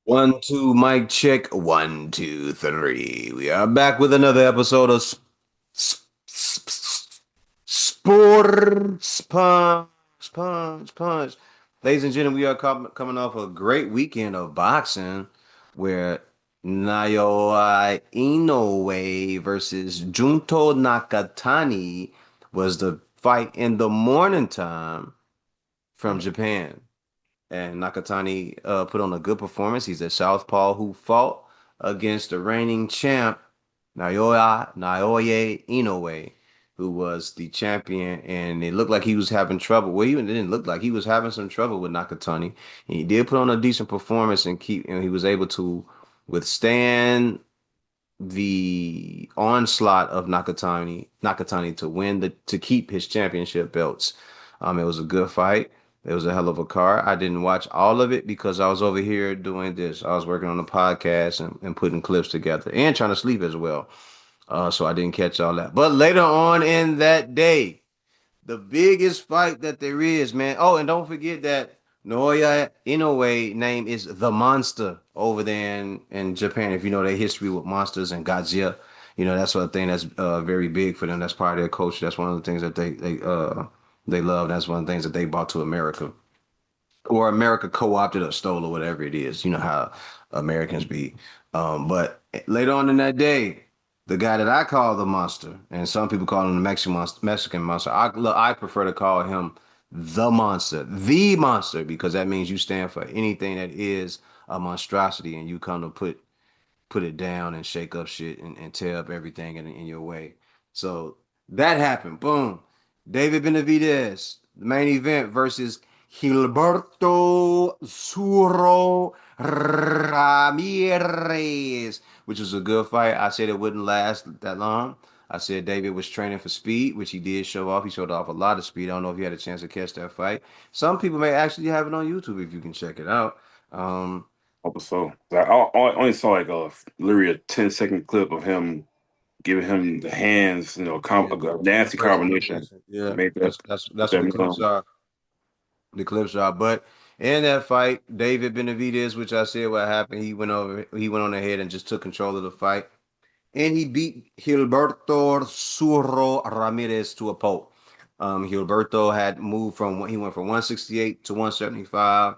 One, two, mic check. One, two, three. We are back with another episode of Sports Punch. Ladies and gentlemen, we are coming off a great weekend of boxing where Naoya Inoue versus Junto Nakatani was the fight in the morning time from Japan. And Nakatani put on a good performance. He's a southpaw who fought against the reigning champ Naoya Inoue, who was the champion, and it looked like he was having trouble. Well, even it didn't look like he was having some trouble with Nakatani. And he did put on a decent performance and he was able to withstand the onslaught of Nakatani to keep his championship belts. It was a good fight. It was a hell of a card. I didn't watch all of it because I was over here doing this. I was working on the podcast and putting clips together and trying to sleep as well. So I didn't catch all that. But later on in that day, the biggest fight that there is, man. Oh, and don't forget that Naoya Inoue name is the Monster over there in Japan. If you know their history with monsters and Godzilla, that's one thing that's very big for them. That's part of their culture. That's one of the things that they love. That's one of the things that they brought to America, or America co-opted or stole or whatever it is. You know how Americans be. But later on in that day, the guy that I call the monster, and some people call him the Mexican monster. I prefer to call him the monster, because that means you stand for anything that is a monstrosity, and you come to put it down and shake up shit and tear up everything in your way. So that happened. Boom. David Benavidez, the main event versus Gilberto Suro Ramirez, which was a good fight. I said it wouldn't last that long. I said David was training for speed, which he did show off. He showed off a lot of speed. I don't know if you had a chance to catch that fight. Some people may actually have it on YouTube if you can check it out. Um, Hope so. I only saw like literally a 10-second clip of him giving him the hands, yeah, a the nasty press combination combination. to Yeah, make that's that that's put that's what that the man clips on. are. The clips are. But in that fight, David Benavidez, which I said what happened, he went on ahead and just took control of the fight, and he beat Gilberto Surro Ramirez to a pulp. Gilberto had moved he went from 168 to 175,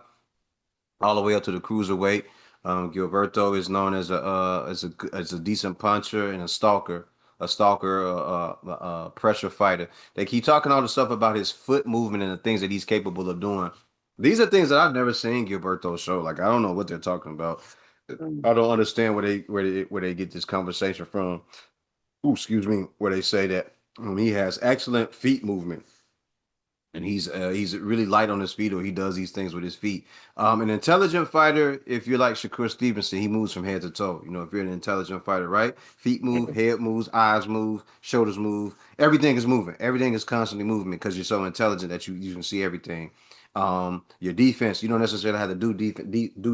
all the way up to the cruiserweight. Gilberto is known as a decent puncher and a pressure fighter. They keep talking all the stuff about his foot movement and the things that he's capable of doing. These are things that I've never seen Gilberto show. Like, I don't know what they're talking about. I don't understand where they get this conversation from. Ooh, excuse me, where they say that he has excellent feet movement, and he's really light on his feet, or he does these things with his feet. An intelligent fighter, if you're like Shakur Stevenson, he moves from head to toe. If you're an intelligent fighter, right? Feet move, head moves, eyes move, shoulders move. Everything is moving. Everything is constantly moving because you're so intelligent that you can see everything. Your defense, you don't necessarily have to do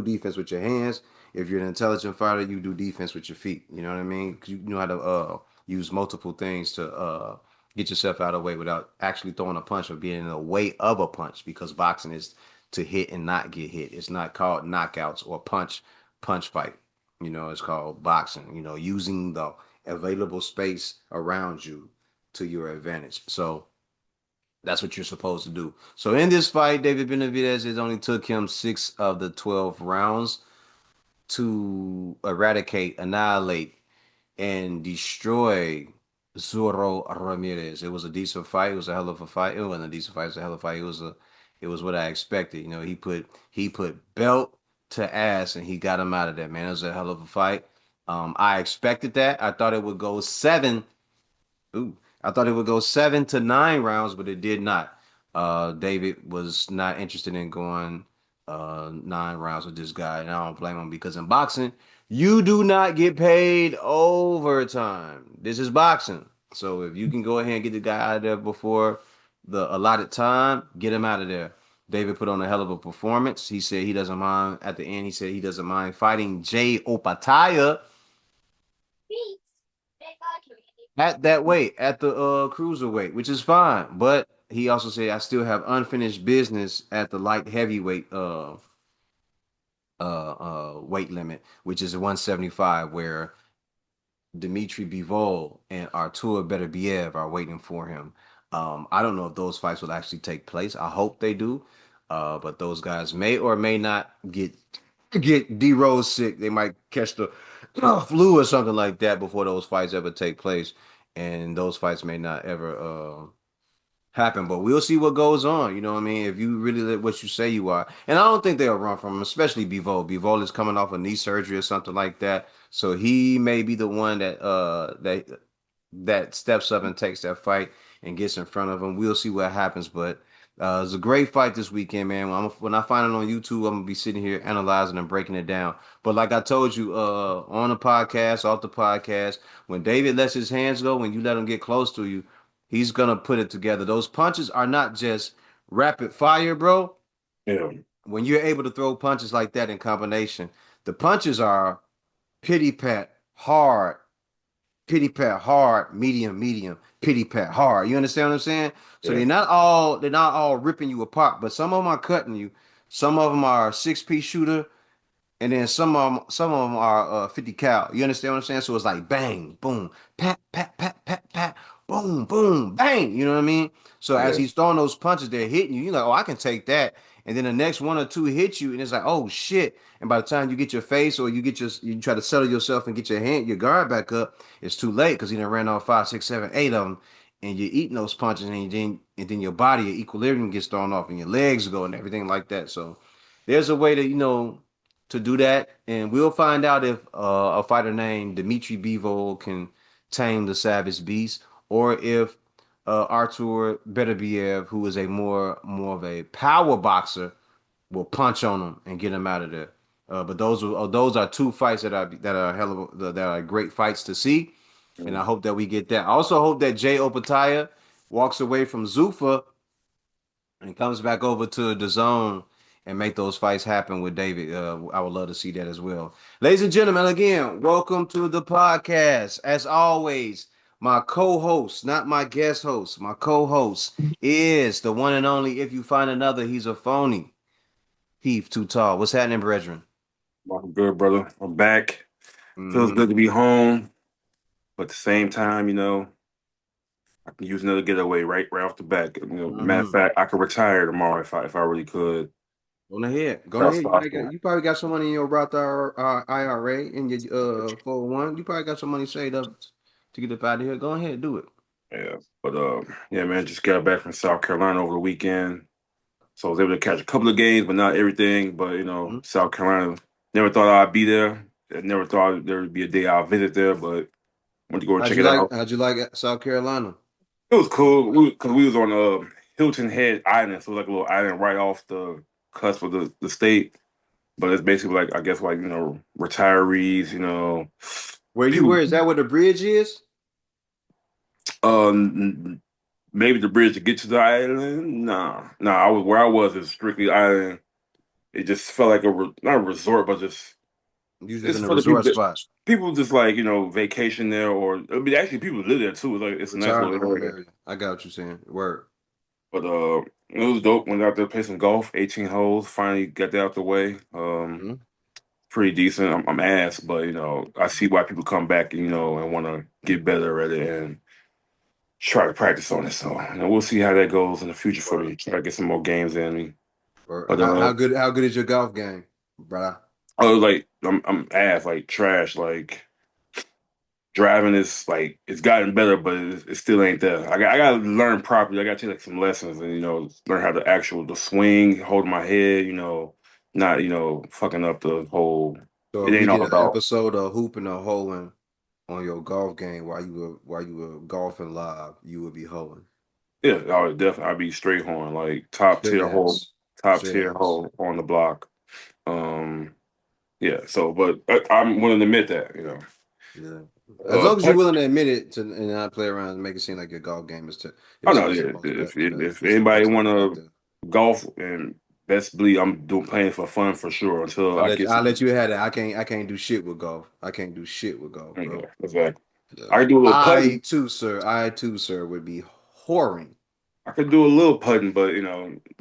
defense with your hands. If you're an intelligent fighter, you do defense with your feet. You know what I mean? 'Cause you know how to use multiple things to get yourself out of the way without actually throwing a punch or being in the way of a punch, because boxing is to hit and not get hit. It's not called knockouts or punch fight. It's called boxing, using the available space around you to your advantage. So that's what you're supposed to do. So in this fight, David Benavidez, it only took him 6 of the 12 rounds to annihilate, and destroy Zoro Ramirez. It was a decent fight. It was a hell of a fight. It wasn't a decent fight. It was a hell of a fight. It was what I expected. He put belt to ass, and he got him out of there. Man, it was a hell of a fight. I expected that. I thought it would go seven. Ooh, I thought it would go 7 to 9 rounds, but it did not. David was not interested in going 9 rounds with this guy, and I don't blame him, because in boxing, you do not get paid overtime. This is boxing. So if you can go ahead and get the guy out of there before the allotted time, get him out of there. David put on a hell of a performance. He said he doesn't mind at the end. He said he doesn't mind fighting Jay Opataya at that weight, at the cruiserweight, which is fine. But he also said I still have unfinished business at the light heavyweight weight limit, which is 175, where Dmitry Bivol and Artur Beterbiev are waiting for him. I don't know if those fights will actually take place. I hope they do. But those guys may or may not get D Rose sick. They might catch the flu or something like that before those fights ever take place, and those fights may not ever happen. But we'll see what goes on. You know what I mean? If you really let what you say you are, and I don't think they'll run from him, especially Bivol. Bivol is coming off a knee surgery or something like that, so he may be the one that steps up and takes that fight and gets in front of him. We'll see what happens, but. It's a great fight this weekend, man. When I find it on YouTube, I'm gonna be sitting here analyzing and breaking it down. But like I told you, on the podcast, off the podcast, when David lets his hands go, when you let him get close to you, he's gonna put it together. Those punches are not just rapid fire, bro. Yeah, When you're able to throw punches like that in combination, the punches are pity pat hard, pity pat hard, medium, medium, pity pat hard. You understand what I'm saying? So yeah, they're not all ripping you apart, but some of them are cutting you. Some of them are 6 piece shooter, and then some of them are 50 cal. You understand what I'm saying? So it's like bang, boom, pat, pat, pat, pat, pat, boom, boom, bang. You know what I mean? So as yeah, he's throwing those punches, they're hitting you. You're like, oh, I can take that. And then the next one or two hit you, and it's like, oh shit. And by the time you get your face or you try to settle yourself and get your guard back up, it's too late because he done ran off five, six, seven, eight of them, and you're eating those punches, and then your body, your equilibrium gets thrown off, and your legs go and everything like that. So there's a way to do that, and we'll find out if a fighter named Dmitry Bivol can tame the Savage Beast, or if Artur Beterbiev, who is a more of a power boxer, will punch on him and get him out of there. But those are two fights that are that are great fights to see, and yeah. I hope that we get that. I also hope that Jay Opataya walks away from Zuffa and comes back over to the zone and make those fights happen with David. I would love to see that as well. Ladies and gentlemen, again, welcome to the podcast. As always, my co-host, not my guest host, my co-host is the one and only. If you find another, he's a phony. Heath, too tall. What's happening, brethren? I'm good, brother. I'm back. Feels Mm-hmm. good to be home, but at the same time, I can use another getaway right off the bat. Matter of Mm-hmm. fact, I could retire tomorrow if I really could. Go ahead. Go That's ahead. possible. You probably got some money in your Roth IRA in your 401. You probably got some money saved up to get up out of here. Go ahead, do it. Yeah, but yeah, man, just got back from South Carolina over the weekend, so I was able to catch a couple of games, but not everything. But Mhm. South Carolina, never thought I'd be there. I never thought there would be a day I'll visit there, but went to go check it out. How'd you like South Carolina? It was cool because we was on Hilton Head Island, so it was like a little island right off the cusp of the state. But it's basically like I guess like retirees, Where people. is that where the bridge is? Um, maybe the bridge to get to the island. Nah. I was where I was is strictly island. It just felt like not a resort, but just You just it's in a for the people resort that spot. people just like vacation there, or I mean actually people live there too. It's a nice Retirement little home area. area. I got what you're saying. Word. But it was dope. Went out there, played some golf, 18 holes. Finally got that out the way. Mhm. Pretty decent. I'm ass, but I see why people come back, and want to get better at it and try to practice on it. So, we'll see how that goes in the future for Word. me. Try to get some more games in me. Word. But How good is your golf game, brother? I was like, I'm ass, like trash, like. Driving is like it's gotten better, but it still ain't there. I got to learn properly. I got to take like some lessons and learn how to the swing, hold my head, not fucking up the whole. So It if we ain't all did an about. episode of hooping or hoeing on your golf game while you were golfing live, you would be hoeing. Yeah, I would definitely. I'd be straight horn, like Straight ass. top Straight tier ass. hole on the block. Um, yeah. So, but I'm willing to admit that. Yeah. As long as you're But willing to admit it and not play around and make it seem like your golf game I is know, is the yeah. If is the anybody best want out to there. golf and best believe I'm doing playing for fun for sure until I get I'll some. let you have it. I can't do shit with golf. I can't do shit with golf, bro. Exactly. Yeah. I can do a little putting. I too, sir, would be whoring. I could do a little putting, but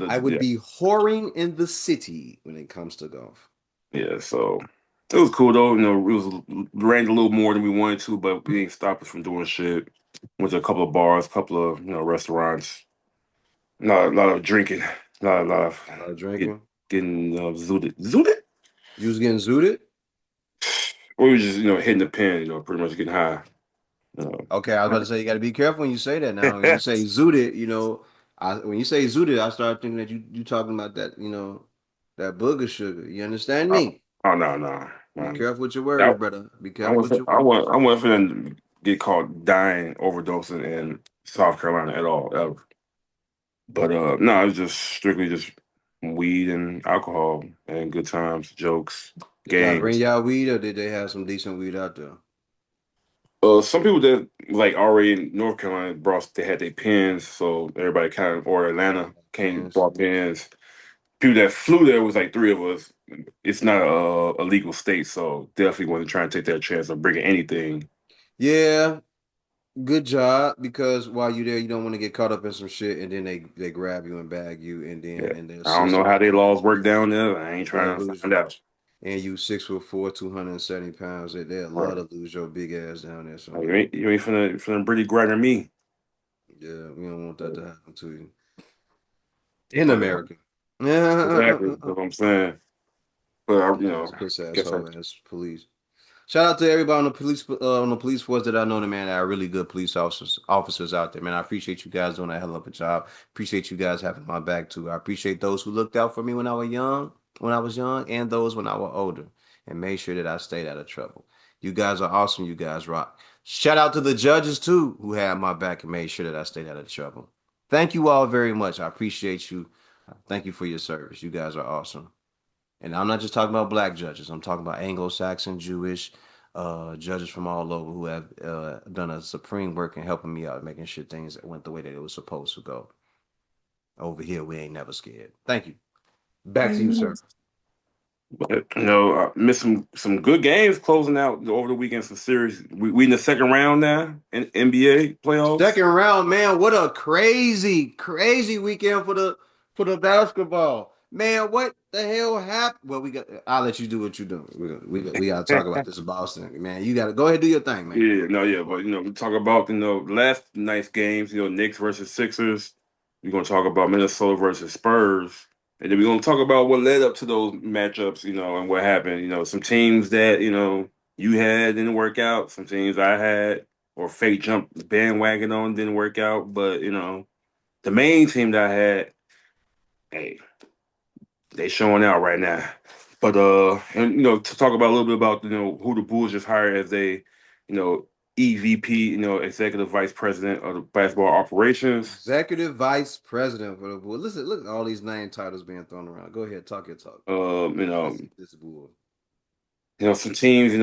I would yeah, be whoring in the city when it comes to golf. yeah. So It was cool though. You know, it was rained a little more than we wanted to, but it didn't stop us from doing shit. Went to a couple of bars, a couple of restaurants. A lot of drinking, lot of get, Drinking. getting zooted, zooted. You was getting zooted. We were just hitting the pen, pretty much getting high. You Okay, I was about to say you got to be careful when you say that. Now, when you say zooted, when you say zooted, I start thinking that you talking about that, that booger sugar. You understand oh, me? oh no, no, Be no. careful with your words, That, brother. Be I careful want with your I words. want I want to get caught dying overdosing in South Carolina at all ever. But no, it's just strictly just weed and alcohol and good times, jokes, Did y'all bring games. y'all weed, or did they have some decent weed out there? Some people that like already in North Carolina brought they had their pens, so everybody kind of or Atlanta came Pens. brought pens. People that flew there was like three of us. It's not a legal state, so definitely want to try and take that chance of bringing anything. Yeah, good job. Because while you there, you don't want to get caught up in some shit, and then they grab you and bag you, and then Yeah, in their I don't know system, how they laws work down there. I ain't they'll trying to lose find you. out. And you 6'4", 270 pounds. They'll love Right. to lose your big ass down there Like, somewhere. you ain't finna Brady grinder me. Yeah, we don't want that to happen to you in But America. exactly, that's what I'm saying. But These puss guess I asshole ass police. Shout out to everybody on the police force that I know, man. That are really good police officers out there, man. I appreciate you guys doing a hell of a job. Appreciate you guys having my back too. I appreciate those who looked out for me when I was young, and those when I was older, and made sure that I stayed out of trouble. You guys are awesome. You guys rock. Shout out to the judges too, who had my back and made sure that I stayed out of trouble. Thank you all very much. I appreciate you. Thank you for your service. You guys are awesome. And I'm not just talking about black judges. I'm talking about Anglo-Saxon, Jewish, judges from all over who have done a supreme work in helping me out, making sure things went the way that it was supposed to go. Over here, we ain't never scared. Thank you. Back to you, sir. But missed some good games closing out over the weekend. Some series. We in the second round now in NBA playoffs. Second round, man. What a crazy, crazy weekend for the basketball. Man, what the hell happened? Well, we got. I'll let you do what you do. We got to talk about this Boston, man. You got to go ahead and do your thing, man. Yeah, no, yeah, but we talk about last night's games. Knicks versus Sixers. We're gonna talk about Minnesota versus Spurs, and then we're gonna talk about what led up to those matchups. And what happened. Some teams that you had didn't work out. Some teams I had or fake jumped the bandwagon on didn't work out. But the main team that I had, hey, they showing out right now. But and to talk about a little bit about who the Bulls just hired as you know EVP, executive vice president of the basketball operations. Executive Vice President for the Bulls. Listen, look at all these name titles being thrown around. Go ahead, talk your talk. Um, you know, This Bull. some teams,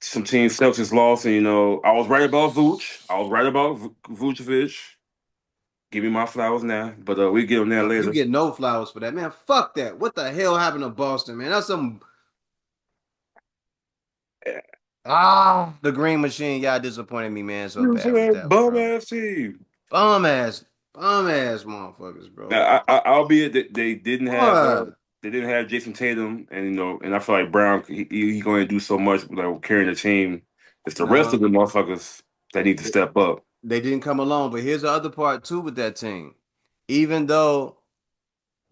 some teams Celtics lost, and I was right about Vooch. I was right about Vucevic. Give me my flowers now, but we get on that No, you later. get no flowers for that, man. Fuck that. What the hell happened to Boston, man? That's some the Green Machine. Y'all disappointed me, man, so You for bad with that that one, bum bro. ass team. Bum ass, bum ass motherfuckers, bro. Now, albeit that they didn't have What? Jason Tatum, and and I feel like Brown he going to do so much like carrying the team. It's the rest of No, the motherfuckers that need to they, step up. they didn't come along. But here's the other part too with that team. Even though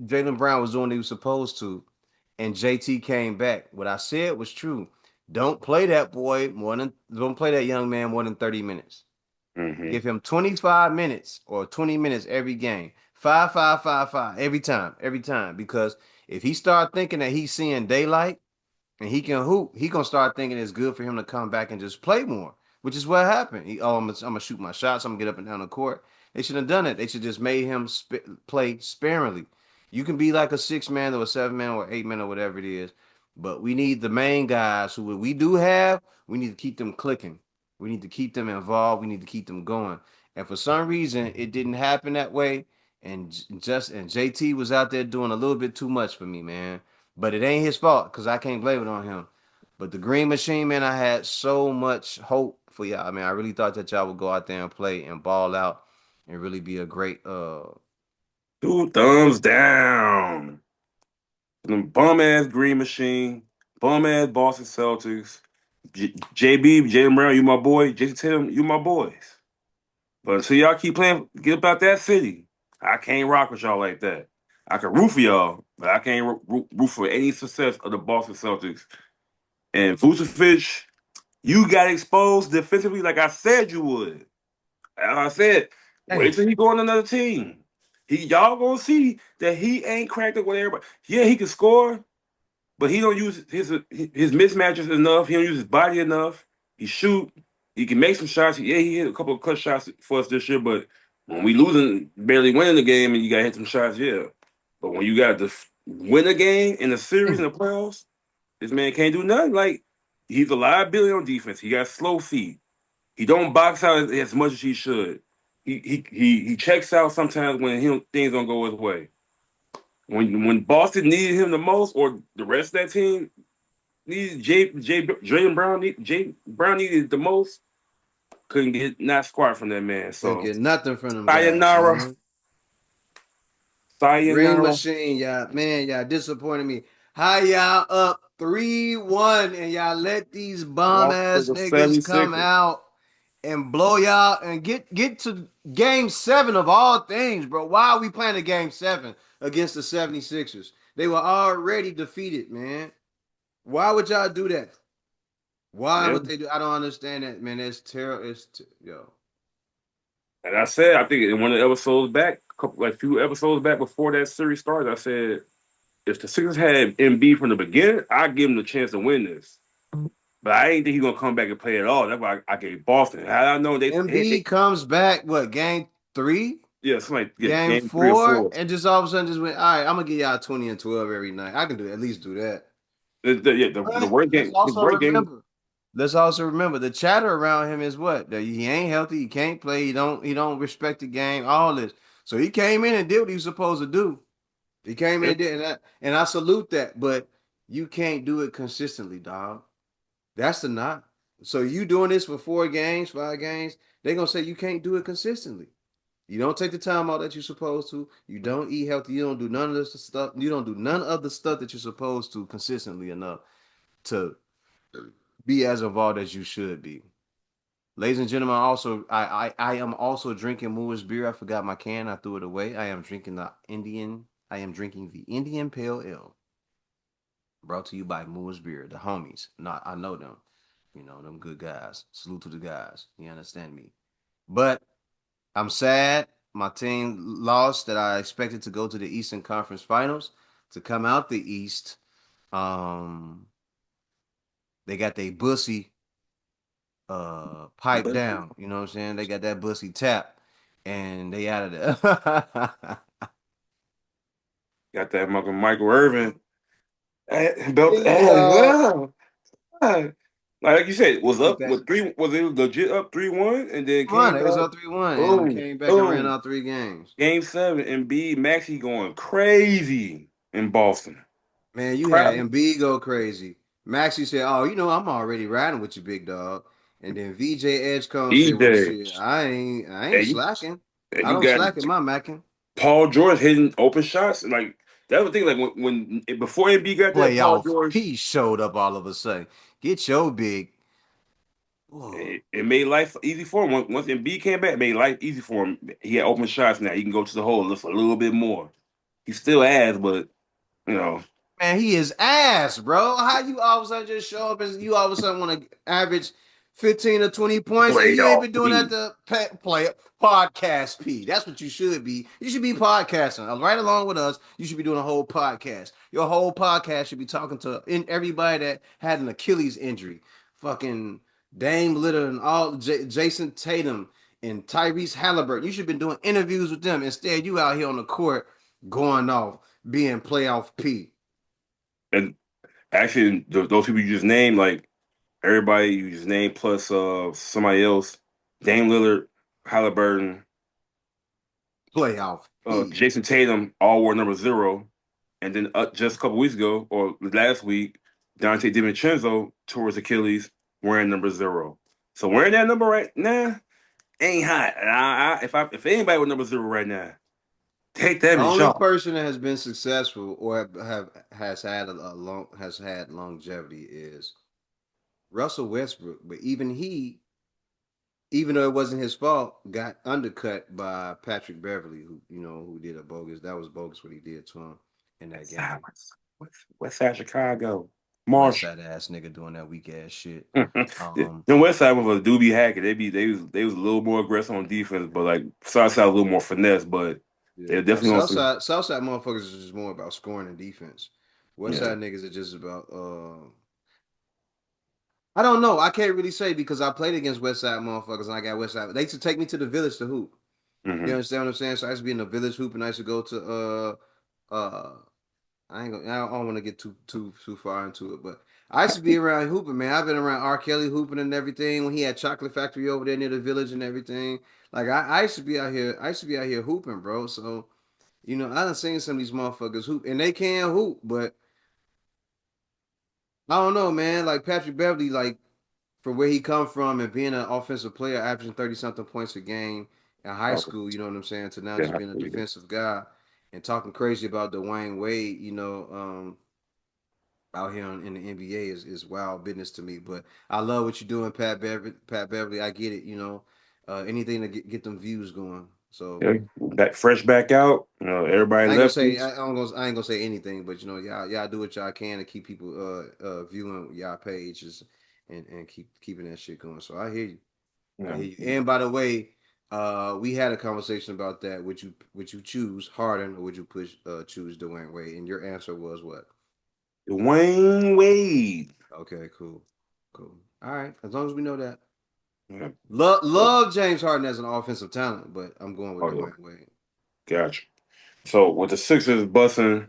Jalen Brown was doing what he was supposed to, and JT came back. What I said was true. Don't play that young man more than 30 minutes. Hmm. Give him 25 minutes or 20 minutes every game. Five, five, five, five, every time. Because if he start thinking that he's seeing daylight, and he can hoop, he gonna start thinking it's good for him to come back and just play more, which is what happened. I'm gonna shoot my shots. I'm gonna get up and down the court. They should have done it. They should just made him play sparingly. You can be like a 6 man or a 7 man or 8 man or whatever it is, but we need the main guys who we do have. We need to keep them clicking. We need to keep them involved. We need to keep them going. And for some reason, it didn't happen that way. And JT was out there doing a little bit too much for me, man. But it ain't his fault because I can't blame it on him. But the Green Machine, man, I had so much hope for y'all. I mean, I really thought that y'all would go out there and play and ball out and really be a great 2 thumbs down. Them bum ass Green Machine. bum ass Boston Celtics. JB, Jalen Brown, you my boy. Jason Tatum, you my boys. But until y'all keep playing, get up out that city. I can't rock with y'all like that. I can root for y'all, but I can't root for any success of the Boston Celtics. And Vucevic, you got exposed defensively like I said you would. As I said, wait Damn. till he go on another team. Y'all gonna see that he ain't cracked up with everybody. Yeah, he can score, but he don't use his mismatches enough. He don't use his body enough. He shoot. He can make some shots. Yeah, he hit a couple of clutch shots for us this year, but when we losing, barely winning the game, and you got to hit some shots, yeah. But when you got to win a game in a series in the playoffs, this man can't do nothing. Like he's a liability on defense. He got slow feet. He don't box out as much as he should. He checks out sometimes when things don't go his way. When Boston needed him the most, or the rest of that team needed Jalen Brown, Jay Brown needed the most, couldn't get not squat from that man. Couldn't So get nothing from them guys, sayonara, man. Green sayonara. Machine, y'all, man, y'all disappointed me. How y'all up 3-1 and y'all let these bum Lost to ass the niggas come 76ers. out and blow y'all and get to game 7 of all things, bro. Why are we playing a game 7 against the 76ers? They were already defeated, man. Why would y'all do that? Why Yeah. would they do? I don't understand that, man. It's terrible. Yo. And I said, I think in one of the episodes back, like few episodes back before that series started, I said if the Sixers had MB from the beginning, I'd give them the chance to win this. But I ain't think he's gonna come back and play at all. That's why I gave Boston. Had I known MB comes back, what, game 3? yeah, something like yeah, Game game 3 or 4. 4? And just all of a sudden just went, all right, I'm going to give y'all 20 and 12 every night. I can do at least do that. Yeah, the But worst let's game, the also worst game. remember. Let's also remember the chatter around him is what? That he ain't healthy, he can't play, he don't respect the game, all this. So he came in and did what he was supposed to do. He came in Yeah, and did, and I salute that, but you can't do it consistently, dog. That's the knock. So you doing this for 4 games, 5 games, they're gonna say you can't do it consistently. You don't take the time out that you're supposed to. You don't eat healthy. You don't do none of this stuff. You don't do none of the stuff that you're supposed to consistently enough to be as involved as you should be. Ladies and gentlemen, I am also drinking Moore's beer. I forgot my can. I threw it away. I am drinking the Indian. I am drinking the Indian Pale Ale, brought to you by Moore's Beer, the homies. Not I know them. You know them good guys. Salute to the guys. You understand me? But I'm sad my team lost that I expected to go to the Eastern Conference Finals to come out the East. Um, they got their bussy pipe but down. You know what I'm saying? They got that bussy tap, and they out of there. got that Michael Irvin belt. Hey, dog. Like you said, They was took up that with three. Was it legit up 3-1 and then run. came They was back? up 3-1 and Boom, came back and ran boom. out 3 games. Game 7, and B Maxie going crazy in Boston. Man, you Crap. had Embiid go crazy. Maxie said, "Oh, I'm already riding with you, big dog." And then VJ Edgecombe said, "Well, EJ. shit, I ain't And you, slacking. and I you don't got slack in my macking." Paul George hitting open shots. Like that was the thing. Like before MB got there, Paul Playoff George P showed up all of a sudden. Get your big. Whoa. it made life easy for him. Once MB came back, it made life easy for him. He had open shots now. He can go to the hole just a little bit more. He still ass, but you know, Man, he is ass, bro. How you all of a sudden just show up and you all of a sudden want to average 15 or 20 points and you ain't playoff been doing that P. to play podcast P. That's what you should be. You should be podcasting. Right along with us, you should be doing a whole podcast. Your whole podcast should be talking to everybody that had an Achilles injury. Fucking Dame Litter and all Jason Tatum and Tyrese Halliburton. You should have been doing interviews with them. Instead, you out here on the court going off being playoff P. And actually, those people you just named, like everybody you just named plus somebody else, Dame Lillard, Halliburton, Playoff P. Jason Tatum, all wore number 0. And then just a couple weeks ago, or last week, Dante DiVincenzo tore his Achilles wearing number 0. So wearing that number right now ain't hot. And if anybody with number 0 right now, take The that as only y'all. person that has been successful or have has had a long has had longevity is Russell Westbrook. But even he, even though it wasn't his fault, got undercut by Patrick Beverly, who who did a bogus. That was bogus what he did to him in that West Side, game. West Side Chicago, West Marsh. Side ass nigga doing that weak ass shit. Yeah. Um, The West Side was a doobie hacker. They was a little more aggressive on defense, but like South Side a little more finesse. But yeah. they're Now definitely on some. South Side motherfuckers is just more about scoring and defense. West Yeah. Side niggas are just about I don't know. I can't really say because I played against West Side motherfuckers and I got West Side. They used to take me to the village to hoop. You Hmm. understand what I'm saying? So I used to be in the village hoop and I used to go to uh I don't want to get too far into it, but I used to be around hooping, man. I've been around R. Kelly hooping and everything when he had Chocolate Factory over there near the village and everything. Like I used to be out here. I used to be out here hooping, bro. So I done seen some of these motherfuckers hoop, and they can hoop, but I don't know, man. Like Patrick Beverly, like for where he come from and being an offensive player, averaging 30 something points a game in high Oh, school. You know what I'm saying? To now just yeah. being a defensive guy and talking crazy about Dwayne Wade. Out here in the NBA is wild business to me. But I love what you're doing, Pat Beverly. Pat Beverly, I get it. Anything to get them views going. So Yeah. Back fresh back out. Everybody I ain't gonna left. say I ain't gonna say anything, but y'all do what y'all can to keep people viewing y'all pages and keeping that shit going. So I hear you. I Yeah. hear you. And by the way, we had a conversation about that. Would you choose Harden or would you choose Dwayne Wade? And your answer was what? Dwayne Wade. Okay, cool, cool. All right, as long as we know that. Yeah. Love James Harden as an offensive talent, but I'm going with Oh yeah. Dwayne Wade. Gotcha. So with the Sixers busting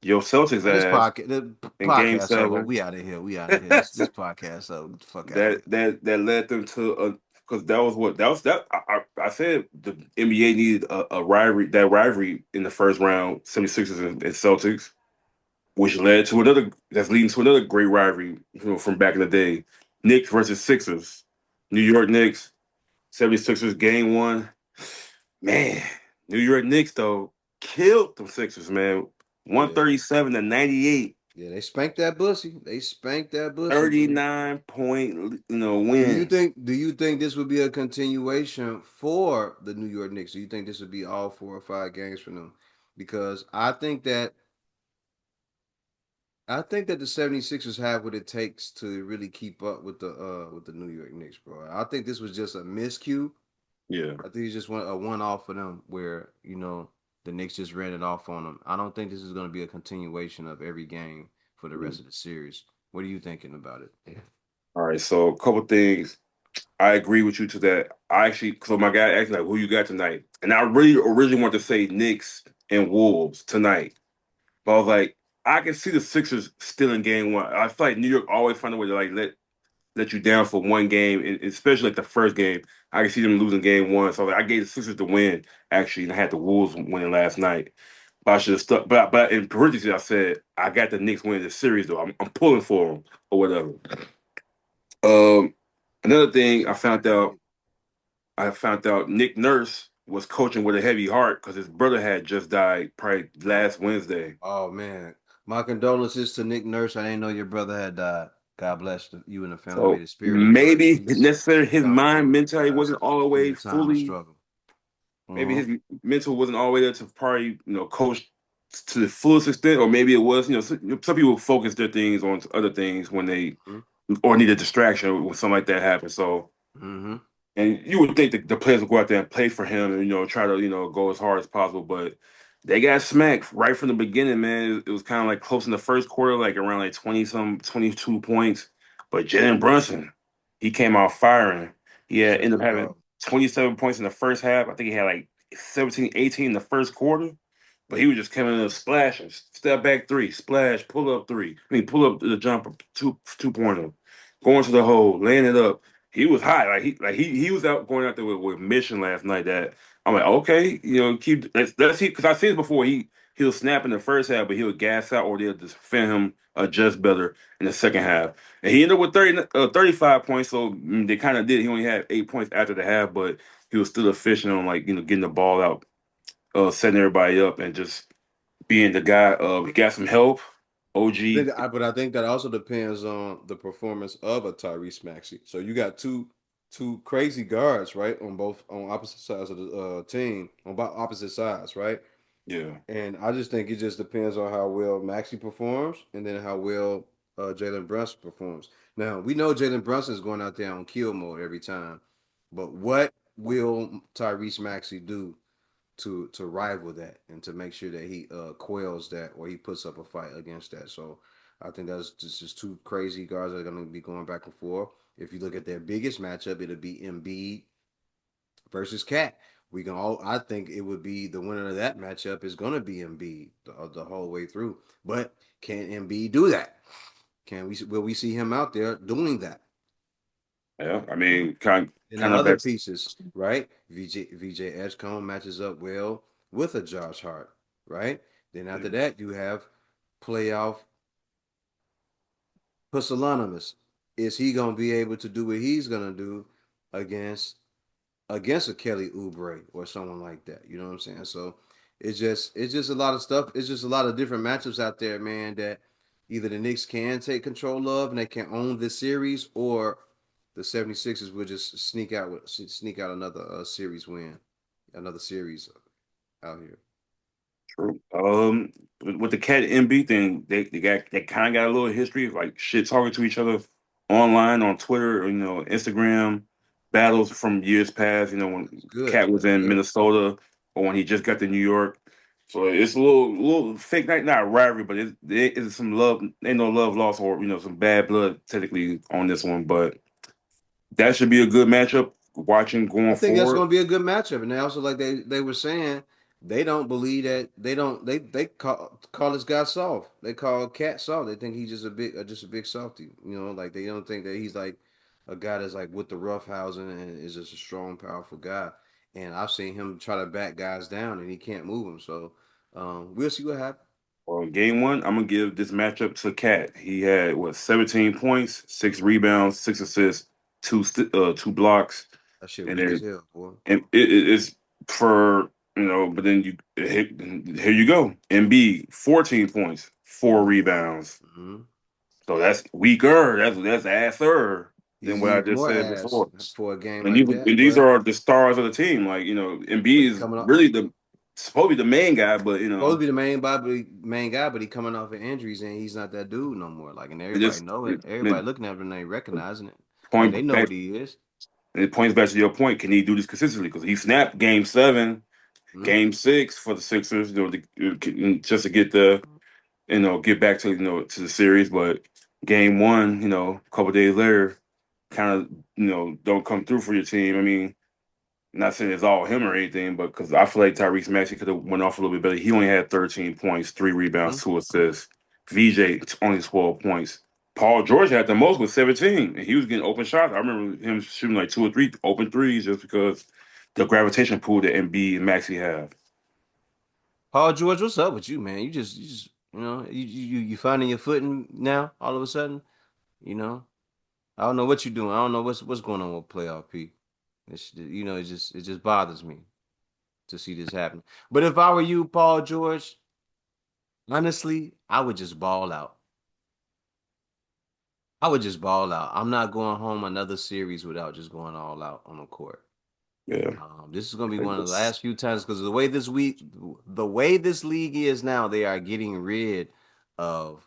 your Celtics Man, ass the in Game podcast over. Seven, We out of here. We out of here. This podcast over. Get the fuck out of here. that led them to because that was what that was that I said the NBA needed a rivalry, that rivalry in the first round, 76ers and Celtics, which led to another that's leading to another great rivalry, from back in the day. Knicks versus Sixers. New York Knicks, 76ers game one. Man, New York Knicks though killed them Sixers, man. Yeah, 137 to 98. yeah. They spanked that bussy. They spanked that bussy, bro. 39 point, Do you win. think? Do you think this would be a continuation for the New York Knicks? Do you think this would be all 4 or 5 games for them? Because I think that the 76ers have what it takes to really keep up with the New York Knicks, bro. I think this was just a miscue. Yeah. I think it's just a one off for them where the Knicks just ran it off on them. I don't think this is going to be a continuation of every game for the rest of the series. What are you thinking about it? All right, so a couple things. I agree with you to that. I actually, so my guy asked me like, who you got tonight? And I really originally wanted to say Knicks and Wolves tonight. But I was like, I can see the Sixers still in game one. I feel like New York always find a way to like let you down for one game, and especially like the first game. I can see them losing game one. So like, I gave the Sixers the win actually, and I had the Wolves winning last night. But I should have stuck. But in parentheses, I said I got the Knicks winning the series though. I'm pulling for them or whatever. Um, Another thing I found out Nick Nurse was coaching with a heavy heart because his brother had just died probably last Wednesday. Oh man, my condolences to Nick Nurse. I didn't know your brother had died. God bless you and the family. May So the spirit of the maybe deceased necessarily his comfort mind those mentality guys wasn't all the through way the time of fully. struggle. Maybe Hmm. his mental wasn't all the way there to probably coach to the fullest extent, or maybe it was. Some people focus their things on other things when they Hmm. or need a distraction when something like that happens. So Hmm. and you would think that the players would go out there and play for him and try to go as hard as possible, but they got smacked right from the beginning, man. It was kind of like close in the first quarter, like around like 22 points. But Jalen Brunson, he came out firing. He He ended up certainly having called. 27 points in the first half. I think he had like 17, 18 in the first quarter. But he was just coming in splashing, step back three, splash, pull up three. I mean, pull up the jumper, two pointer, going to the hole, laying it up. He was hot. He was out going out there with mission last night. That I'm like, okay, keep let's see, because I seen it before. He'll snap in the first half, but he'll gas out or they'll just defend him adjust better in the second half. And he ended up with 35 points. So they kind of did. He only had 8 points after the half, but he was still efficient on like getting the ball out setting everybody up and just being the guy. He got some help. OG, But I think that also depends on the performance of a Tyrese Maxey. So you got two crazy guards, right, on both on opposite sides of the team, on opposite sides, right? yeah, And I just think it just depends on how well Maxey performs, and then how well Jalen Brunson performs. Now we know Jalen Brunson is going out there on kill mode every time, but what will Tyrese Maxey do to rival that and to make sure that he quells that or he puts up a fight against that? So I think that's just two crazy guards that are going to be going back and forth. If you look at their biggest matchup, it'll be Embiid versus Cat. We can all. I think it would be the winner of that matchup is going to be Embiid the whole way through. But can Embiid do that? Can we? Will we see him out there doing that? yeah. I mean, kind And the kind of other back. pieces, right? VJ Edgecombe matches up well with a Josh Hart, right? Then after that, you have playoff Pusillanimous. Is he gonna be able to do what he's gonna do against a Kelly Oubre or someone like that? You know what I'm saying? So it's just a lot of stuff. It's just a lot of different matchups out there, man, that either the Knicks can take control of and they can own this series, or the 76ers will just sneak out another series win, another series out here. True. With the Cat MB thing, they kind of got a little history of like shit talking to each other online on Twitter, or, Instagram battles from years past. That's When good. Cat was That's in good. Minnesota or when he just got to New York. So it's a little fake, not rivalry, but it's some love. Ain't no love lost or some bad blood technically on this one, but that should be a good matchup watching I going think that's forward. going to be a good matchup, and they also, like they were saying, they don't believe that they call this guy soft. They call Cat soft. They think he's just a big softy. Like they don't think that he's like a guy that's like with the roughhousing and is just a strong, powerful guy. And I've seen him try to back guys down, and he can't move them. So we'll see what happens. Well, game one, I'm gonna give this matchup to Cat. He had 17 points, 6 rebounds, 6 assists, two blocks, That shit and weak as then hell, boy. it's for but then here you go. MB 14 points, 4 rebounds. Mm-hmm. So that's weaker. That's asser than He's what I even just more said ass before. for a game And like these, that, and these but are the stars of the team. Like but MB he is coming up. really the supposed to be the main guy, but Supposed to be the main guy, but he coming off of injuries and he's not that dude no more. Like, and it everybody just know it. it Everybody looking at him and they recognizing it. Like they point know back. what he is. And it points back to your point. Can he do this consistently? Because he snapped game seven, Hmm. game six for the Sixers, just to get back to to the series. But game one, a couple days later, kind of don't come through for your team. I mean, not saying it's all him or anything, but because I feel like Tyrese Maxey could have went off a little bit better. He only had 13 points, 3 rebounds, Hmm. 2 assists. VJ only 12 points. Paul George had the most with 17, and he was getting open shots. I remember him shooting like 2 or 3 open threes just because the gravitation pool that Embiid and Maxey have. Paul George, what's up with you, man? You just you finding your footing now all of a sudden. You know, I don't know what you're doing. I don't know what's going on with playoff P. It just bothers me to see this happen. But if I were you, Paul George, honestly, I would just ball out. I would just ball out. I'm not going home another series without just going all out on the court. Yeah. This is going to be one of the last few times because the way this league is now, they are getting rid of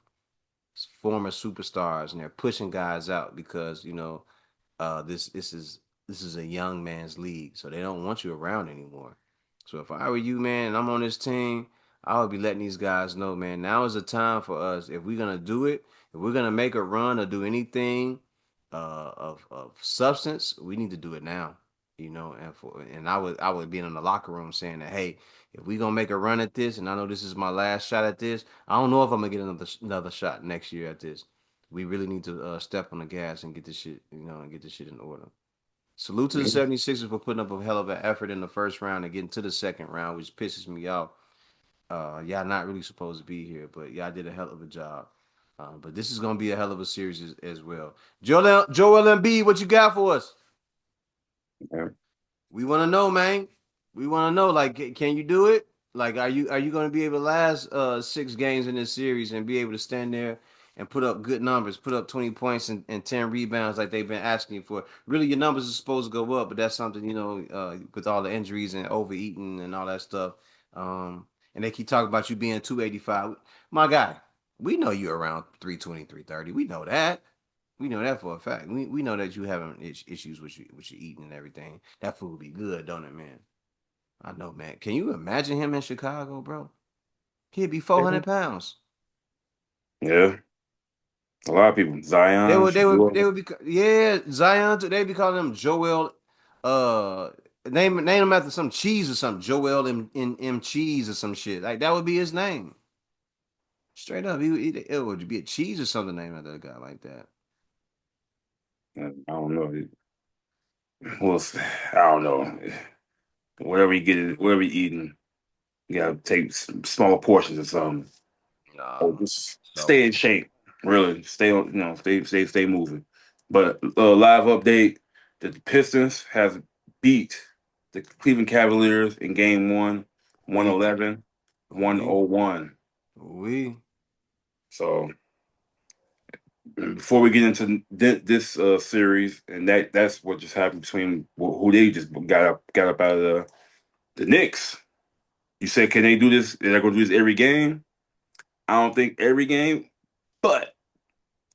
former superstars and they're pushing guys out because this is a young man's league, so they don't want you around anymore. So if I were you, man, and I'm on this team, I would be letting these guys know, man. Now is the time for us. If we're gonna do it, if we're gonna make a run or do anything of substance, we need to do it now. And I would be in the locker room saying that, hey, if we gonna make a run at this, and I know this is my last shot at this, I don't know if I'm gonna get another shot next year at this. We really need to step on the gas and get this shit, and get this shit in order. Salute to the 76ers for putting up a hell of an effort in the first round and getting to the second round, which pisses me off. Y'all not really supposed to be here, but y'all did a hell of a job. But this is gonna be a hell of a series as well. Joel Embiid, what you got for us? Yeah. We want to know, man. We want to know, like, can you do it? Like, are you going to be able to last 6 games in this series and be able to stand there and put up good numbers, put up 20 points and 10 rebounds like they've been asking you for? Really, your numbers are supposed to go up, but that's something with all the injuries and overeating and all that stuff. And they keep talking about you being 285. My guy, we know you're around 320, 330. We know that. We know that for a fact. We know that you having issues with your eating and everything. That food be good, don't it, man? I know, man. Can you imagine him in Chicago, bro? He'd be 400 pounds. Yeah, a lot of people. They Zion, would, they would, Shadur. they would be, yeah. Zion, they be calling him Joel. Uh, name him after some cheese or something. Joel M cheese or some shit. Like that would be his name. Straight up, it would be a cheese or something named after a guy like that. I don't know. Well, I don't know. Whatever you get, whatever you eating, you gotta take smaller portions or something. Or Nah. just So stay in shape. Really, stay on. Stay moving. But live update: the Pistons have beat the Cleveland Cavaliers in Game One, we 111, we 101. we So before we get into this series, and that's what just happened between who they just got up out of the Knicks. You said, can they do this? They're going to do this every game. I don't think every game, but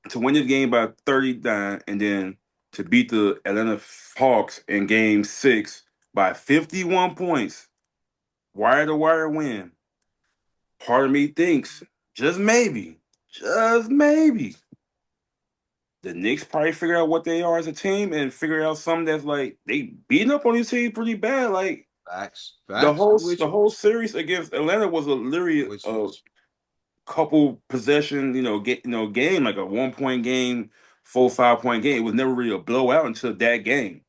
to win this game by 39 and then to beat the Atlanta Hawks in Game 6 by 51 points, wire to wire win. Part of me thinks just maybe, the Knicks probably figure out what they are as a team and figure out something that's like they beating up on these teams pretty bad. Like facts. I'm with the you. whole series against Atlanta was a I'm literally with you. a couple possession, game like a 1 point game, 4 5 point game. It was never really a blowout until that game.